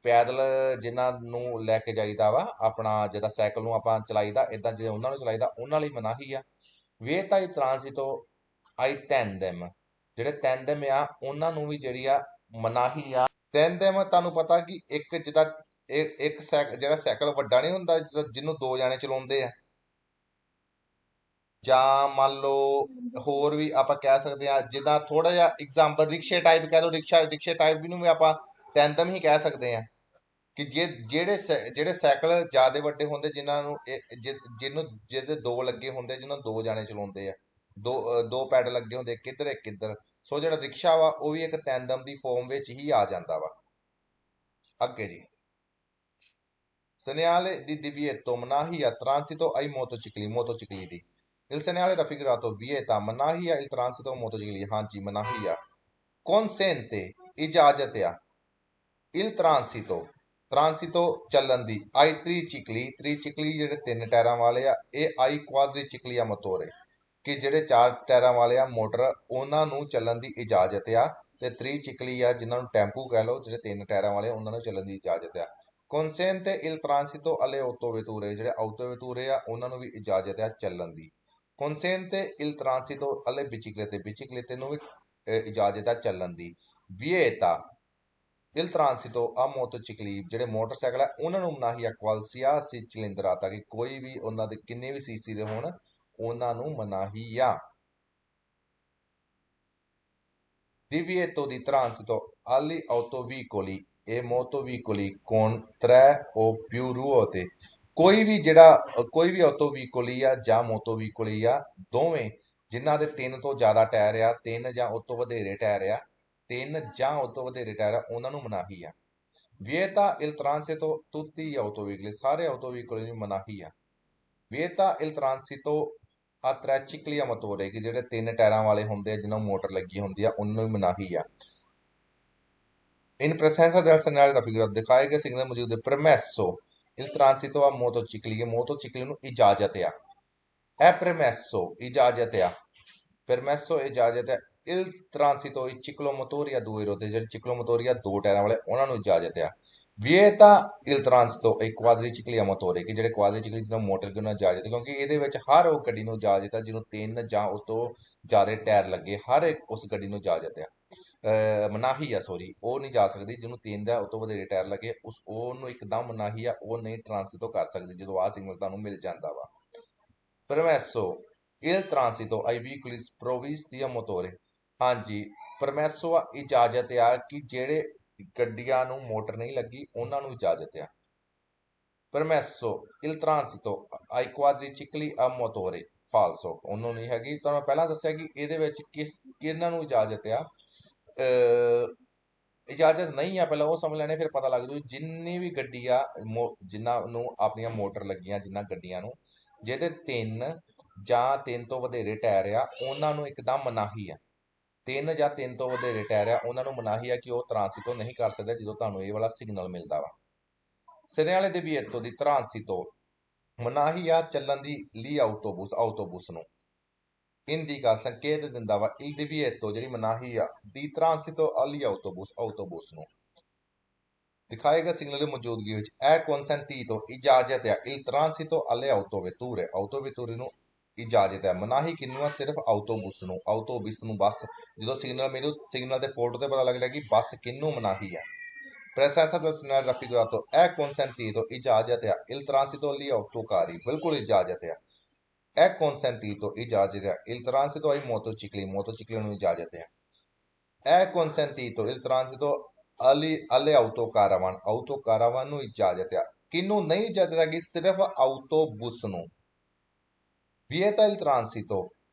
ਪੈਦਲ ਜਿਨ੍ਹਾਂ ਨੂੰ ਲੈ ਕੇ ਜਾਈਦਾ ਵਾ ਆਪਣਾ ਜਿੱਦਾਂ ਸਾਈਕਲ ਨੂੰ ਆਪਾਂ ਚਲਾਈਦਾ ਇਦਾਂ ਜੇ ਉਹਨਾਂ ਨੂੰ ਚਲਾਈਦਾ ਉਹਨਾਂ ਲਈ ਮਨਾਹੀ ਆ vieta il transito ai tandem ਜਿਹੜੇ ਟੈਂਡਮ ਆ ਉਹਨਾਂ ਨੂੰ ਵੀ ਜਿਹੜੀ ਆ ਮਨਾਹੀ ਆ ਟੈਂਡਮ ਤੁਹਾਨੂੰ ਪਤਾ ਕਿ ਇੱਕ ਜਿੱਦਾਂ ਇੱਕ ਜਿਹੜਾ ਸਾਈਕਲ ਵੱਡਾ ਨਹੀਂ ਹੁੰਦਾ ਜਿਹਨੂੰ ਦੋ ਜਾਣੇ ਚਲਾਉਂਦੇ ਆ ਜਾਂ ਮੰਨ ਲਓ ਹੋਰ ਵੀ ਆਪਾਂ ਕਹਿ ਸਕਦੇ ਆ ਜਿੱਦਾਂ ਥੋੜਾ ਜਿਹਾ ਐਗਜ਼ਾਮਪਲ ਰਿਕਸ਼ੇ ਟਾਈਪ ਕਹਿ ਦੋ ਰਿਕਸ਼ੇ ਟਾਈਪ ਨੂੰ ਵੀ ਆਪਾਂ ਟੈਂਡਮ ਹੀ ਕਹਿ ਸਕਦੇ ਆ ਕਿ ਜਿਹੜੇ ਸਾਈਕਲ ਜ਼ਿਆਦਾ ਵੱਡੇ ਹੁੰਦੇ ਜਿਨ੍ਹਾਂ ਨੂੰ ਜਿਹਦੇ ਦੋ ਲੱਗੇ ਹੁੰਦੇ ਜਿਹਨਾਂ ਦੋ ਜਾਣੇ ਚਲਾਉਂਦੇ ਆ ਦੋ ਪੈਡਲ ਲੱਗੇ ਹੁੰਦੇ ਕਿੱਧਰ ਇੱਕ ਕਿੱਧਰ ਸੋ ਜਿਹੜਾ ਰਿਕਸ਼ਾ ਵਾ ਉਹ ਵੀ ਇੱਕ ਟੈਂਡਮ ਦੀ ਫਾਰਮ ਵਿੱਚ ਹੀ ਆ ਜਾਂਦਾ ਵਾ ਅੱਗੇ ਜੀ segnale di divieto manahi a transito ai motocicli di il segnale raffigurato vieta manahi il transito motocicli ਹਾਂਜੀ ਮਨਾਹੀ ਆ consente ਇਜਾਜ਼ਤ ਆ il transito ਚੱਲਣ ਦੀ ai tricicli ਜਿਹੜੇ ਤਿੰਨ ਟਾਇਰਾਂ ਵਾਲੇ ਆ ਇਹ ai quadricicli a motore ਕਿ ਜਿਹੜੇ ਚਾਰ ਟਾਇਰਾਂ ਵਾਲੇ ਆ ਮੋਟਰ ਉਹਨਾਂ ਨੂੰ ਚੱਲਣ ਦੀ ਇਜਾਜ਼ਤ ਆ ਤੇ ਤ੍ਰਿਚਿਕਲੀ ਆ ਜਿਨ੍ਹਾਂ ਨੂੰ ਟੈਂਪੂ ਕਹਿ ਲਓ ਜਿਹੜੇ ਤਿੰਨ ਟਾਇਰਾਂ ਵਾਲੇ ਉਹਨਾਂ ਨੂੰ ਚੱਲਣ ਦੀ ਇਜਾਜ਼ਤ ਆ consente il transito alle autovetture ਜਿਹੜੇ autovetture ਆ ਉਹਨਾਂ ਨੂੰ ਵੀ ਇਜਾਜ਼ਤ ਆ ਚੱਲਣ ਦੀ consente il transito alle biciclette ਨੂੰ ਵੀ ਇਜਾਜ਼ਤ ਆ ਚੱਲਣ ਦੀ vieta il transito a motocicli ਜਿਹੜੇ ਮੋਟਰਸਾਈਕਲ ਆ ਉਹਨਾਂ ਨੂੰ ਮਨਾਹੀ ਆ qualsiasi cilindrata ਕਿ ਕੋਈ ਵੀ ਉਹਨਾਂ ਦੇ ਕਿੰਨੇ ਵੀ ਸੀਸੀ ਦੇ ਹੋਣ ਉਹਨਾਂ ਨੂੰ ਮਨਾਹੀ ਆ divieto di transito agli autovicoli e motovicoli con 3 o più ruote ਕੋਈ ਵੀ ਆਟੋਵੀਕੋਲੀ ਆ ਜਾਂ ਮੋਟੋਵੀਕੋਲੀ ਆ ਦੋਵੇਂ ਜਿਨ੍ਹਾਂ ਦੇ ਤਿੰਨ ਤੋਂ ਜ਼ਿਆਦਾ ਟਾਇਰ ਆ ਤਿੰਨ ਜਾਂ ਉਸ ਤੋਂ ਵਧੇਰੇ ਟਾਇਰ ਆ ਉਹਨਾਂ ਨੂੰ ਮਨਾਹੀ ਆ vieta il transito tutti gli autovicoli ਸਾਰੇ ਆਟੋਵੀਕੋਲੀ ਨੂੰ ਮਨਾਹੀ ਆ vieta il transito a tre cicli a motore ਕਿ ਜਿਹੜੇ ਤਿੰਨ ਟਾਇਰਾਂ ਵਾਲੇ ਹੁੰਦੇ ਆ ਜਿਨ੍ਹਾਂ ਨੂੰ ਮੋਟਰ ਲੱਗੀ ਹੁੰਦੀ ਆ ਉਹਨਾਂ ਨੂੰ ਮਨਾਹੀ ਆ in presenza del segnale raffigurato ਦਿਖਾਏ ਗਏ ਸਿਗਨਲ ਮੌਜੂਦ ਹੈ permesso il transito a motocicli ਨੂੰ ਇਜਾਜ਼ਤ ਆ è permesso ਇਜਾਜ਼ਤ ਆ permesso ਇਜਾਜ਼ਤ ਹੈ ਇਲ ਟ੍ਰਾਂਸਿਟੋ ciclomotoria due rotte ਜਿਹੜੇ ciclomotoria ਦੋ ਟਾਇਰਾਂ ਵਾਲੇ ਉਹਨਾਂ ਨੂੰ ਇਜਾਜ਼ਤ ਆ ਵਿਏਤਾ ਇਲ ਟ੍ਰਾਂਸਿਟੋ quadriciclia motore ਕਿ ਜਿਹੜੇ quadricicli ਜਿਹਨਾਂ ਮੋਟਰ ਕਿ ਉਹਨਾਂ ਨੂੰ ਇਜਾਜ਼ਤ ਕਿਉਂਕਿ ਇਹਦੇ ਵਿੱਚ ਹਰ ਉਹ ਗੱਡੀ ਨੂੰ ਇਜਾਜ਼ਤ ਆ ਜਿਹਨੂੰ 3 ਜਾਂ ਉਸ ਤੋਂ ਜ਼ਿਆਦਾ ਟਾਇਰ ਲੱਗੇ ਹਰ ਇੱਕ ਉਸ ਗੱਡੀ ਨੂੰ ਇਜਾਜ਼ਤ ਆ ਮਨਾਹੀ ਆ ਸੋਰੀ ਉਹ ਨਹੀਂ ਜਾ ਸਕਦੀ ਜਿਹਨੂੰ 3 ਦਾ ਉਸ ਤੋਂ ਵਧੇਰੇ ਟਾਇਰ ਲੱਗੇ ਉਹਨੂੰ ਇੱਕਦਮ ਮਨਾਹੀ ਆ ਉਹ ਨਹੀਂ ਟ੍ਰਾਂਸਿਟੋ ਕਰ ਸਕਦੀ ਜਦੋਂ ਆਹ ਸਿਗਨਲ ਤੁਹਾਨੂੰ ਮਿਲ ਜਾਂਦਾ ਵਾ Permesso il transito ai veicoli sprovvisti a motore ਹਾਂਜੀ ਪਰਮੈਸੋ ਇਜਾਜ਼ਤ ਆ ਕਿ ਜਿਹੜੇ ਗੱਡੀਆਂ ਨੂੰ ਮੋਟਰ ਨਹੀਂ ਲੱਗੀ ਉਹਨਾਂ ਨੂੰ ਇਜਾਜ਼ਤ ਆ ਪਰਮੈਸੋ il transito ai quadricicli a motore ਫਾਲਸੋ ਉਹਨੂੰ ਨਹੀਂ ਹੈਗੀ ਤੁਹਾਨੂੰ ਮੈਂ ਪਹਿਲਾਂ ਦੱਸਿਆ ਕਿ ਇਹਦੇ ਵਿੱਚ ਕਿਹਨਾਂ ਨੂੰ ਇਜਾਜ਼ਤ ਆ ਇਜਾਜ਼ਤ ਨਹੀਂ ਆ ਪਹਿਲਾਂ ਉਹ ਸਮਝ ਲੈਣੇ ਫਿਰ ਪਤਾ ਲੱਗ ਜੂ ਜਿੰਨੀ ਵੀ ਗੱਡੀ ਆ ਜਿਨ੍ਹਾਂ ਨੂੰ ਆਪਣੀਆਂ ਮੋਟਰ ਲੱਗੀਆਂ ਜਿਨ੍ਹਾਂ ਗੱਡੀਆਂ ਨੂੰ ਜਿਹਦੇ 3 ਜਾਂ 3 ਤੋਂ ਵਧੇਰੇ ਟਾਇਰ ਆ ਉਹਨਾਂ ਨੂੰ ਇੱਕਦਮ ਮਨਾਹੀ ਆ 3 ਜਾਂ 3 ਤੋਂ ਵਧੇਰੇ ਟਾਇਰ ਆ ਉਹਨਾਂ ਨੂੰ ਮਨਾਹੀ ਆ ਕਿ ਉਹ ਟ੍ਰਾਂਸਿਟੋ ਨਹੀਂ ਕਰ ਸਕਦੇ ਜਦੋਂ ਤੁਹਾਨੂੰ ਇਹ ਵਾਲਾ ਸਿਗਨਲ ਮਿਲਦਾ ਵਾ segnale di divieto di transito ਮਨਾਹੀ ਆ ਚੱਲਣ ਦੀ ਲਈ ਆਟੋਬੂਸ ਨੂੰ ਇੰਡੀਕਾ ਸੰਕੇਤ ਦਿੰਦਾ ਵਾ il divieto ਜਿਹੜੀ ਮਨਾਹੀ ਆ ਦੀ ਟ੍ਰਾਂਸਿਟੋ agli ਆਟੋਬੂਸ ਨੂੰ ਦਿਖਾਏਗਾ ਸਿਗਨਲ ਦੀ ਮੌਜੂਦਗੀ ਵਿੱਚ ਇਹ consentito ਇਜਾਜ਼ਤ ਹੈ il transito alle autovetture ਨੂੰ ਇਜਾਜ਼ਤ ਹੈ ਮਨਾਹੀ ਕਿਹਨੂੰ ਆ ਸਿਰਫ ਆਟੋਬੂਸ ਨੂੰ ਬੱਸ ਜਦੋਂ ਸਿਗਨਲ ਮਿਲੂ ਸਿਗਨਲ ਦੇ ਫੋਟੋ ਤੇ ਪਤਾ ਲੱਗਦਾ ਕਿ ਬੱਸ ਕਿਹਨੂੰ ਮਨਾਹੀ ਆ presenza del segnale raffigurato è consentito ਇਜਾਜ਼ਤ ਹੈ il transito agli autocarri ਬਿਲਕੁਲ ਇਜਾਜ਼ਤ ਹੈ è consentito ਇਜਾਜ਼ਤ ਹੈ il transito ai motocicli ਨੂੰ ਇਜਾਜ਼ਤ ਹੈ è consentito il transito alle autocaravan ਨੂੰ ਇਜਾਜ਼ਤ ਹੈ ਕਿਹਨੂੰ ਨਹੀਂ ਇਜਾਜ਼ਤ ਹੈਗੀ ਸਿਰਫ ਆਟੋਬੂਸ ਨੂੰ vieta il transito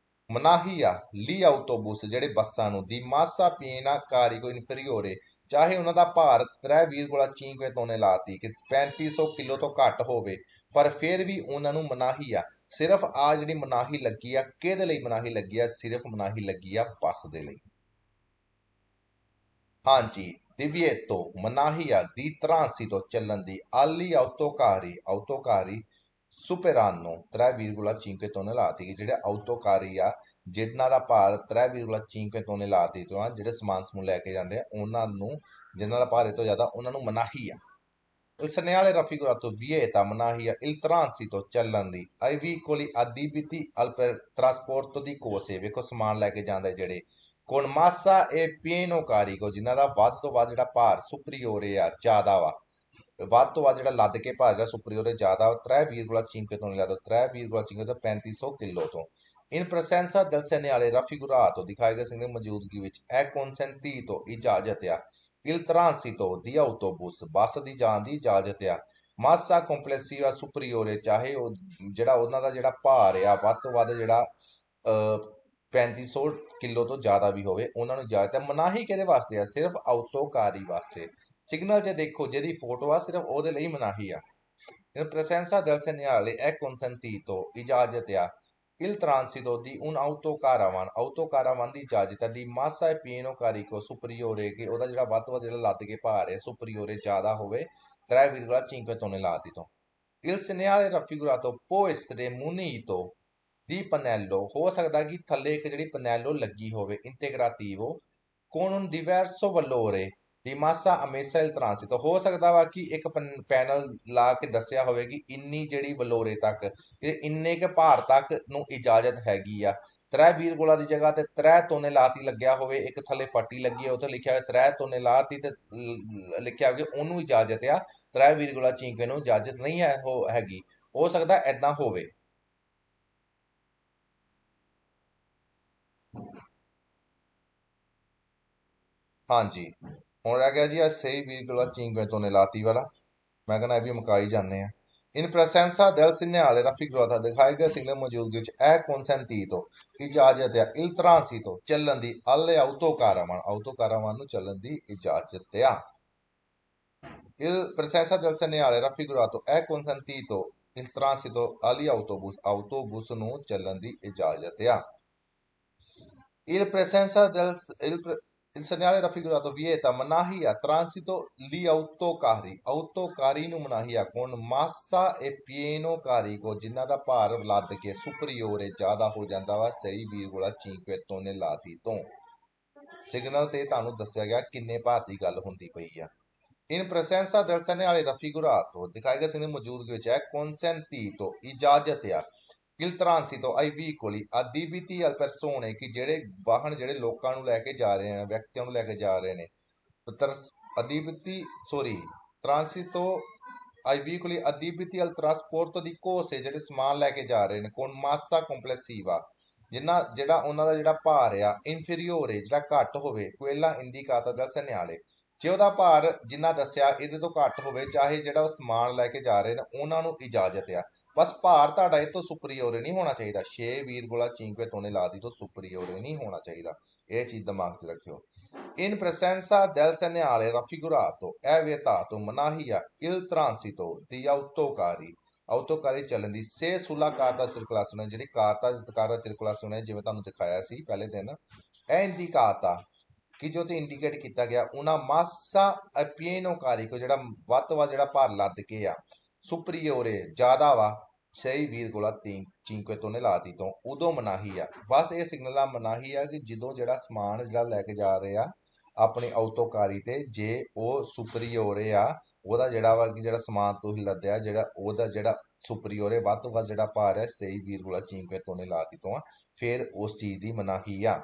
ਮਨਾਹੀ ਆ ਲੀ ਆਟੋਬੂਸ ਜਿਹੜੇ ਬੱਸਾਂ ਨੂੰ ਦੀ ਮਾਸਾ ਪੀਨਾ ਕਾਰਿਕੋ ਇਨਫੀਰੀਓਰੇ ਚਾਹੇ ਉਹਨਾਂ ਦਾ ਭਾਰ 3,5 ਟੋਨੇ ਲਾਤੀ ਕਿ 3500 ਕਿਲੋ ਤੋਂ ਘੱਟ ਹੋਵੇ ਪਰ ਫਿਰ ਵੀ ਉਹਨਾਂ ਨੂੰ ਮਨਾਹੀ ਆ ਸਿਰਫ ਆ ਜਿਹੜੀ ਮਨਾਹੀ ਲੱਗੀ ਆ ਕਿਹਦੇ ਲਈ ਮਨਾਹੀ ਲੱਗੀ ਆ ਸਿਰਫ ਮਨਾਹੀ ਲੱਗੀ ਆ ਬੱਸ ਦੇ ਲਈ ਹਾਂਜੀ divieto ਮਨਾਹੀ ਆ ਦੀ ਟ੍ਰਾਂਸਿਟੋ ਚੱਲਣ ਦੀ ਆਲੀ ਆਟੋਕਾਰੀ superano 3,5 tonnellate ਜਿਹੜੇ ਆਟੋਕਾਰੀ ਆ ਜਿਨ੍ਹਾਂ ਦਾ ਭਾਰ 3,5 tonnellate ਤੋਂ ਆ ਜਿਹੜੇ ਸਮਾਨ ਸਮੂਹ ਲੈ ਕੇ ਜਾਂਦੇ ਆ ਉਹਨਾਂ ਨੂੰ ਜਿਨ੍ਹਾਂ ਦਾ ਭਾਰ ਤੋਂ ਜ਼ਿਆਦਾ ਉਹਨਾਂ ਨੂੰ ਮਨਾਹੀ ਆ il segnale raffigurato vieta ਮਨਾਹੀ ਆ il transito ਚੱਲਣ ਦੀ ai veicoli adibiti al trasporto di cose ਵੇਖੋ ਸਮਾਨ ਲੈ ਕੇ ਜਾਂਦੇ ਜਿਹੜੇ con massa e pieno carico ਜਿਨ੍ਹਾਂ ਦਾ ਵੱਧ ਤੋਂ ਵੱਧ ਜਿਹੜਾ ਭਾਰ ਸੁਪਰੀਓਰੇ ਆ ਜ਼ਿਆਦਾ ਵਾ ਵੱਧ ਤੋਂ ਵੱਧ ਜਿਹੜਾ ਲੱਦ ਕੇ ਭਾਰ ਜਿਹੜਾ ਸੁਪਰੀਓਰੇ ਜ਼ਿਆਦਾ 3,5 ਤੋਂ ਲਿਆ 3,5 ਤੋਂ 3500 ਕਿਲੋ ਤੋਂ in presenza del segnale raffigurato ਦਿਖਾਏ ਗਏ ਸਿਗਨਲ ਮੌਜੂਦਗੀ ਵਿੱਚ è consentito ਇਜਾਜ਼ਤ ਆ il transito di autobus ਬੱਸ ਦੀ ਜਾਣ ਦੀ ਇਜਾਜ਼ਤ ਆ massa complessiva superiore ਚਾਹੇ ਉਹ ਜਿਹੜਾ ਉਹਨਾਂ ਦਾ ਜਿਹੜਾ ਭਾਰ ਆ ਵੱਧ ਤੋਂ ਵੱਧ ਜਿਹੜਾ 3500 ਕਿਲੋ ਤੋਂ ਜ਼ਿਆਦਾ ਵੀ ਹੋਵੇ ਉਹਨਾਂ ਨੂੰ ਇਜਾਜ਼ਤ ਹੈ ਮਨਾਹੀ ਕਿਹਦੇ ਵਾਸਤੇ ਆ ਸਿਰਫ ਆਟੋਕਾਰੀ ਵਾਸਤੇ ਸਿਗਨਲ 'ਚ ਦੇਖੋ ਜਿਹਦੀ ਫੋਟੋ ਆ ਸਿਰਫ ਉਹਦੇ ਲਈ ਮਨਾਹੀ ਆ in presenza del segnale è consentito ਇਜਾਜ਼ਤ ਆ il transito di un autocaravan ਦੀ ਇਜਾਜ਼ਤ ਹੈ ਦੀ massa e pieno carico superiore ਕਿ ਉਹਦਾ ਜਿਹੜਾ ਵੱਧ ਤੋਂ ਵੱਧ ਜਿਹੜਾ ਲੱਦ ਕੇ ਭਾਰ ਹੈ superiore ਜ਼ਿਆਦਾ ਹੋਵੇ 3,5 tonnellate ਤੋਂ il segnale raffigurato può essere munito di pannello ਹੋ ਸਕਦਾ ਕਿ ਥੱਲੇ ਇੱਕ ਜਿਹੜੀ ਪਨੈਲੋ ਲੱਗੀ ਹੋਵੇ ਇੰਟੀਗ੍ਰਾਟਿਵੋ con un diverso valore ਦੀ ਮਾਸਾ ਅਮੇਸਾ ਇਲ ਟ੍ਰਾਂਸਿਟੋ ਹੋ ਸਕਦਾ ਵਾ ਕਿ ਇੱਕ ਪੈਨਲ ਲਾ ਕੇ ਦੱਸਿਆ ਹੋਵੇ ਕਿ ਇੰਨੀ ਜਿਹੜੀ ਵਲੋਰੇ ਤੱਕ ਇੰਨੇ ਕੇ ਭਾਰ ਤੱਕ ਨੂੰ ਇਜਾਜ਼ਤ ਹੈਗੀ ਆ 3,20 ਦੀ ਜਗ੍ਹਾ ਤੇ 3 ਤੋਨੇ ਲਾਤੀ ਲੱਗਿਆ ਹੋਵੇ ਇੱਕ ਥੱਲੇ ਫੱਟੀ ਲੱਗੀ ਉੱਥੇ ਲਿਖਿਆ ਹੋਇਆ 3 ਤੋਨੇ ਲਾਤੀ ਤੇ ਲਿਖਿਆ ਹੋਵੇ ਉਹਨੂੰ ਇਜਾਜ਼ਤ ਆ 3,5 ਨੂੰ ਇਜਾਜ਼ਤ ਨਹੀਂ ਹੈ ਹੈਗੀ ਹੋ ਸਕਦਾ ਏਦਾਂ ਹੋਵੇ ਹਾਂਜੀ ਹੁਣ ਰਹਿ ਗਿਆ ਜੀ ਆ ਸਹੀ 20,5 tonnellate ਵਾਲਾ ਮੈਂ ਕਹਿੰਦਾ ਇਹ ਵੀ ਮੁਕਾਈ ਜਾਂਦੇ ਆ in presenza del segnale raffigurato ਦਿਖਾਏ ਗਏ ਸਿਗਨਲ ਮੌਜੂਦਗੀ ਵਿੱਚ è consentito ਇਜਾਜ਼ਤ ਹੈ il transito ਚੱਲਣ ਦੀ alle autocaravan ਨੂੰ ਚੱਲਣ ਦੀ ਇਜਾਜ਼ਤ ਆ il presenza del segnale raffigurato è consentito il transito agli autobus ਨੂੰ ਚੱਲਣ ਦੀ ਇਜਾਜ਼ਤ ਆ il presenza del il segnale raffigurato vieta manahi a transito gli autocari ਨੂੰ ਮਨਾਹੀ ਆ con massa e pieno carico ਜਿਨ੍ਹਾਂ ਦਾ ਭਾਰ ਲੱਦ ਕੇ ਸੁਪਰੀਓਰੇ ਜ਼ਿਆਦਾ ਹੋ ਜਾਂਦਾ ਵਾ 6,5 tonnellate ਤੋਂ ਸਿਗਨਲ ਤੇ ਤੁਹਾਨੂੰ ਦੱਸਿਆ ਗਿਆ ਕਿੰਨੇ ਭਾਰ ਦੀ ਗੱਲ ਹੁੰਦੀ ਪਈ ਆ। In presenza del segnale raffigurato ਦਿਖਾਏ ਗਏ ਸਿਗਨਲ ਮੌਜੂਦਗੀ ਵਿੱਚ ਹੈ consentito ਇਜਾਜ਼ਤ ਆ il transito ai veicoli adibiti al persone ਕਿ ਜਿਹੜੇ ਵਾਹਨ ਜਿਹੜੇ ਲੋਕਾਂ ਨੂੰ ਲੈ ਕੇ ਜਾ ਰਹੇ ਨੇ, ਵਿਅਕਤੀਆਂ ਨੂੰ ਲੈ ਕੇ ਜਾ ਰਹੇ ਨੇ, adibiti sorry transito ai veicoli adibiti al trasporto di cose ਜਿਹੜੇ ਸਮਾਨ ਲੈ ਕੇ ਜਾ ਰਹੇ ਨੇ con massa complessiva ਜਿਹੜਾ ਉਹਨਾਂ ਦਾ ਜਿਹੜਾ ਭਾਰ ਆ ਇਨਫੀਰੀਓਰੇ ਜਿਹੜਾ ਘੱਟ ਹੋਵੇ quella indicata dal segnale ਜੇ ਉਹਦਾ ਭਾਰ ਜਿੰਨਾ ਦੱਸਿਆ ਇਹਦੇ ਤੋਂ ਘੱਟ ਹੋਵੇ, ਚਾਹੇ ਜਿਹੜਾ ਉਹ ਸਮਾਨ ਲੈ ਕੇ ਜਾ ਰਹੇ ਨੇ ਉਹਨਾਂ ਨੂੰ ਇਜਾਜ਼ਤ ਆ, ਬਸ ਭਾਰ ਤੁਹਾਡਾ ਇਹ ਤੋਂ ਸੁਪਰੀਓਰੇ ਨਹੀਂ ਹੋਣਾ ਚਾਹੀਦਾ। 6 ਵੀਰਗੋਲਾ 5 ਟੋਨੇ ਲਾਦੀ ਤੋਂ ਸੁਪਰੀਓਰੇ ਨਹੀਂ ਹੋਣਾ ਚਾਹੀਦਾ, ਇਹ ਚੀਜ਼ ਦਿਮਾਗ 'ਚ ਰੱਖਿਓ। In presenza del segnale raffigurato è vietato ਮਨਾਹੀ ਆ il transito di autocarri ਚੱਲਣ ਦੀ ਸੇ ਸੁਲਾ ਕਾਰ ਦਾ circolazione ਜਿਹੜੀ ਕਾਰ ਦਾ circolazione ਜਿਵੇਂ ਤੁਹਾਨੂੰ ਦਿਖਾਇਆ ਸੀ ਪਹਿਲੇ ਦਿਨ ਇਹ ਇੰਡੀਕਾਤਾ ਕਿ ਜੋ ਤੇ ਇੰਡੀਕੇਟ ਕੀਤਾ ਗਿਆ ਉਹਨਾਂ ਮਾਸਾ ਅਪੀਨੋ ਕਾਰਿਕੋ ਜਿਹੜਾ ਵੱਧ ਤੋਂ ਵੱਧ ਜਿਹੜਾ ਭਾਰ ਲੱਦ ਕੇ ਆ ਸੁਪਰੀਓਰੇ ਜ਼ਿਆਦਾ ਵਾ ਸਹੀ ਵੀਰਗੋਲਾ 5 ਟੋਨੇ ਲਾਤੀ ਤੋਂ ਉਦੋਂ ਮਨਾਹੀ ਆ। ਬਸ ਇਹ ਸਿਗਨਲ ਆ ਮਨਾਹੀ ਆ ਕਿ ਜਦੋਂ ਜਿਹੜਾ ਸਮਾਨ ਜਿਹੜਾ ਲੈ ਕੇ ਜਾ ਰਹੇ ਆ ਆਪਣੀ ਆਟੋਕਾਰੀ ਤੇ ਜੇ ਉਹ ਸੁਪਰੀਓਰੇ ਆ ਉਹਦਾ ਜਿਹੜਾ ਵਾ ਕਿ ਜਿਹੜਾ ਸਮਾਨ ਤੁਸੀਂ ਲੱਦਿਆ ਜਿਹੜਾ ਉਹਦਾ ਜਿਹੜਾ ਸੁਪਰੀਓਰੇ ਵੱਧ ਤੋਂ ਵੱਧ ਜਿਹੜਾ ਭਾਰ ਹੈ ਸਹੀ ਵੀਰਗੋਲਾ 5 ਟੋਨੇ ਲਾਤੀ ਤੋਂ ਆ ਫਿਰ ਉਸ ਚੀਜ਼ ਦੀ ਮਨਾਹੀ ਆ।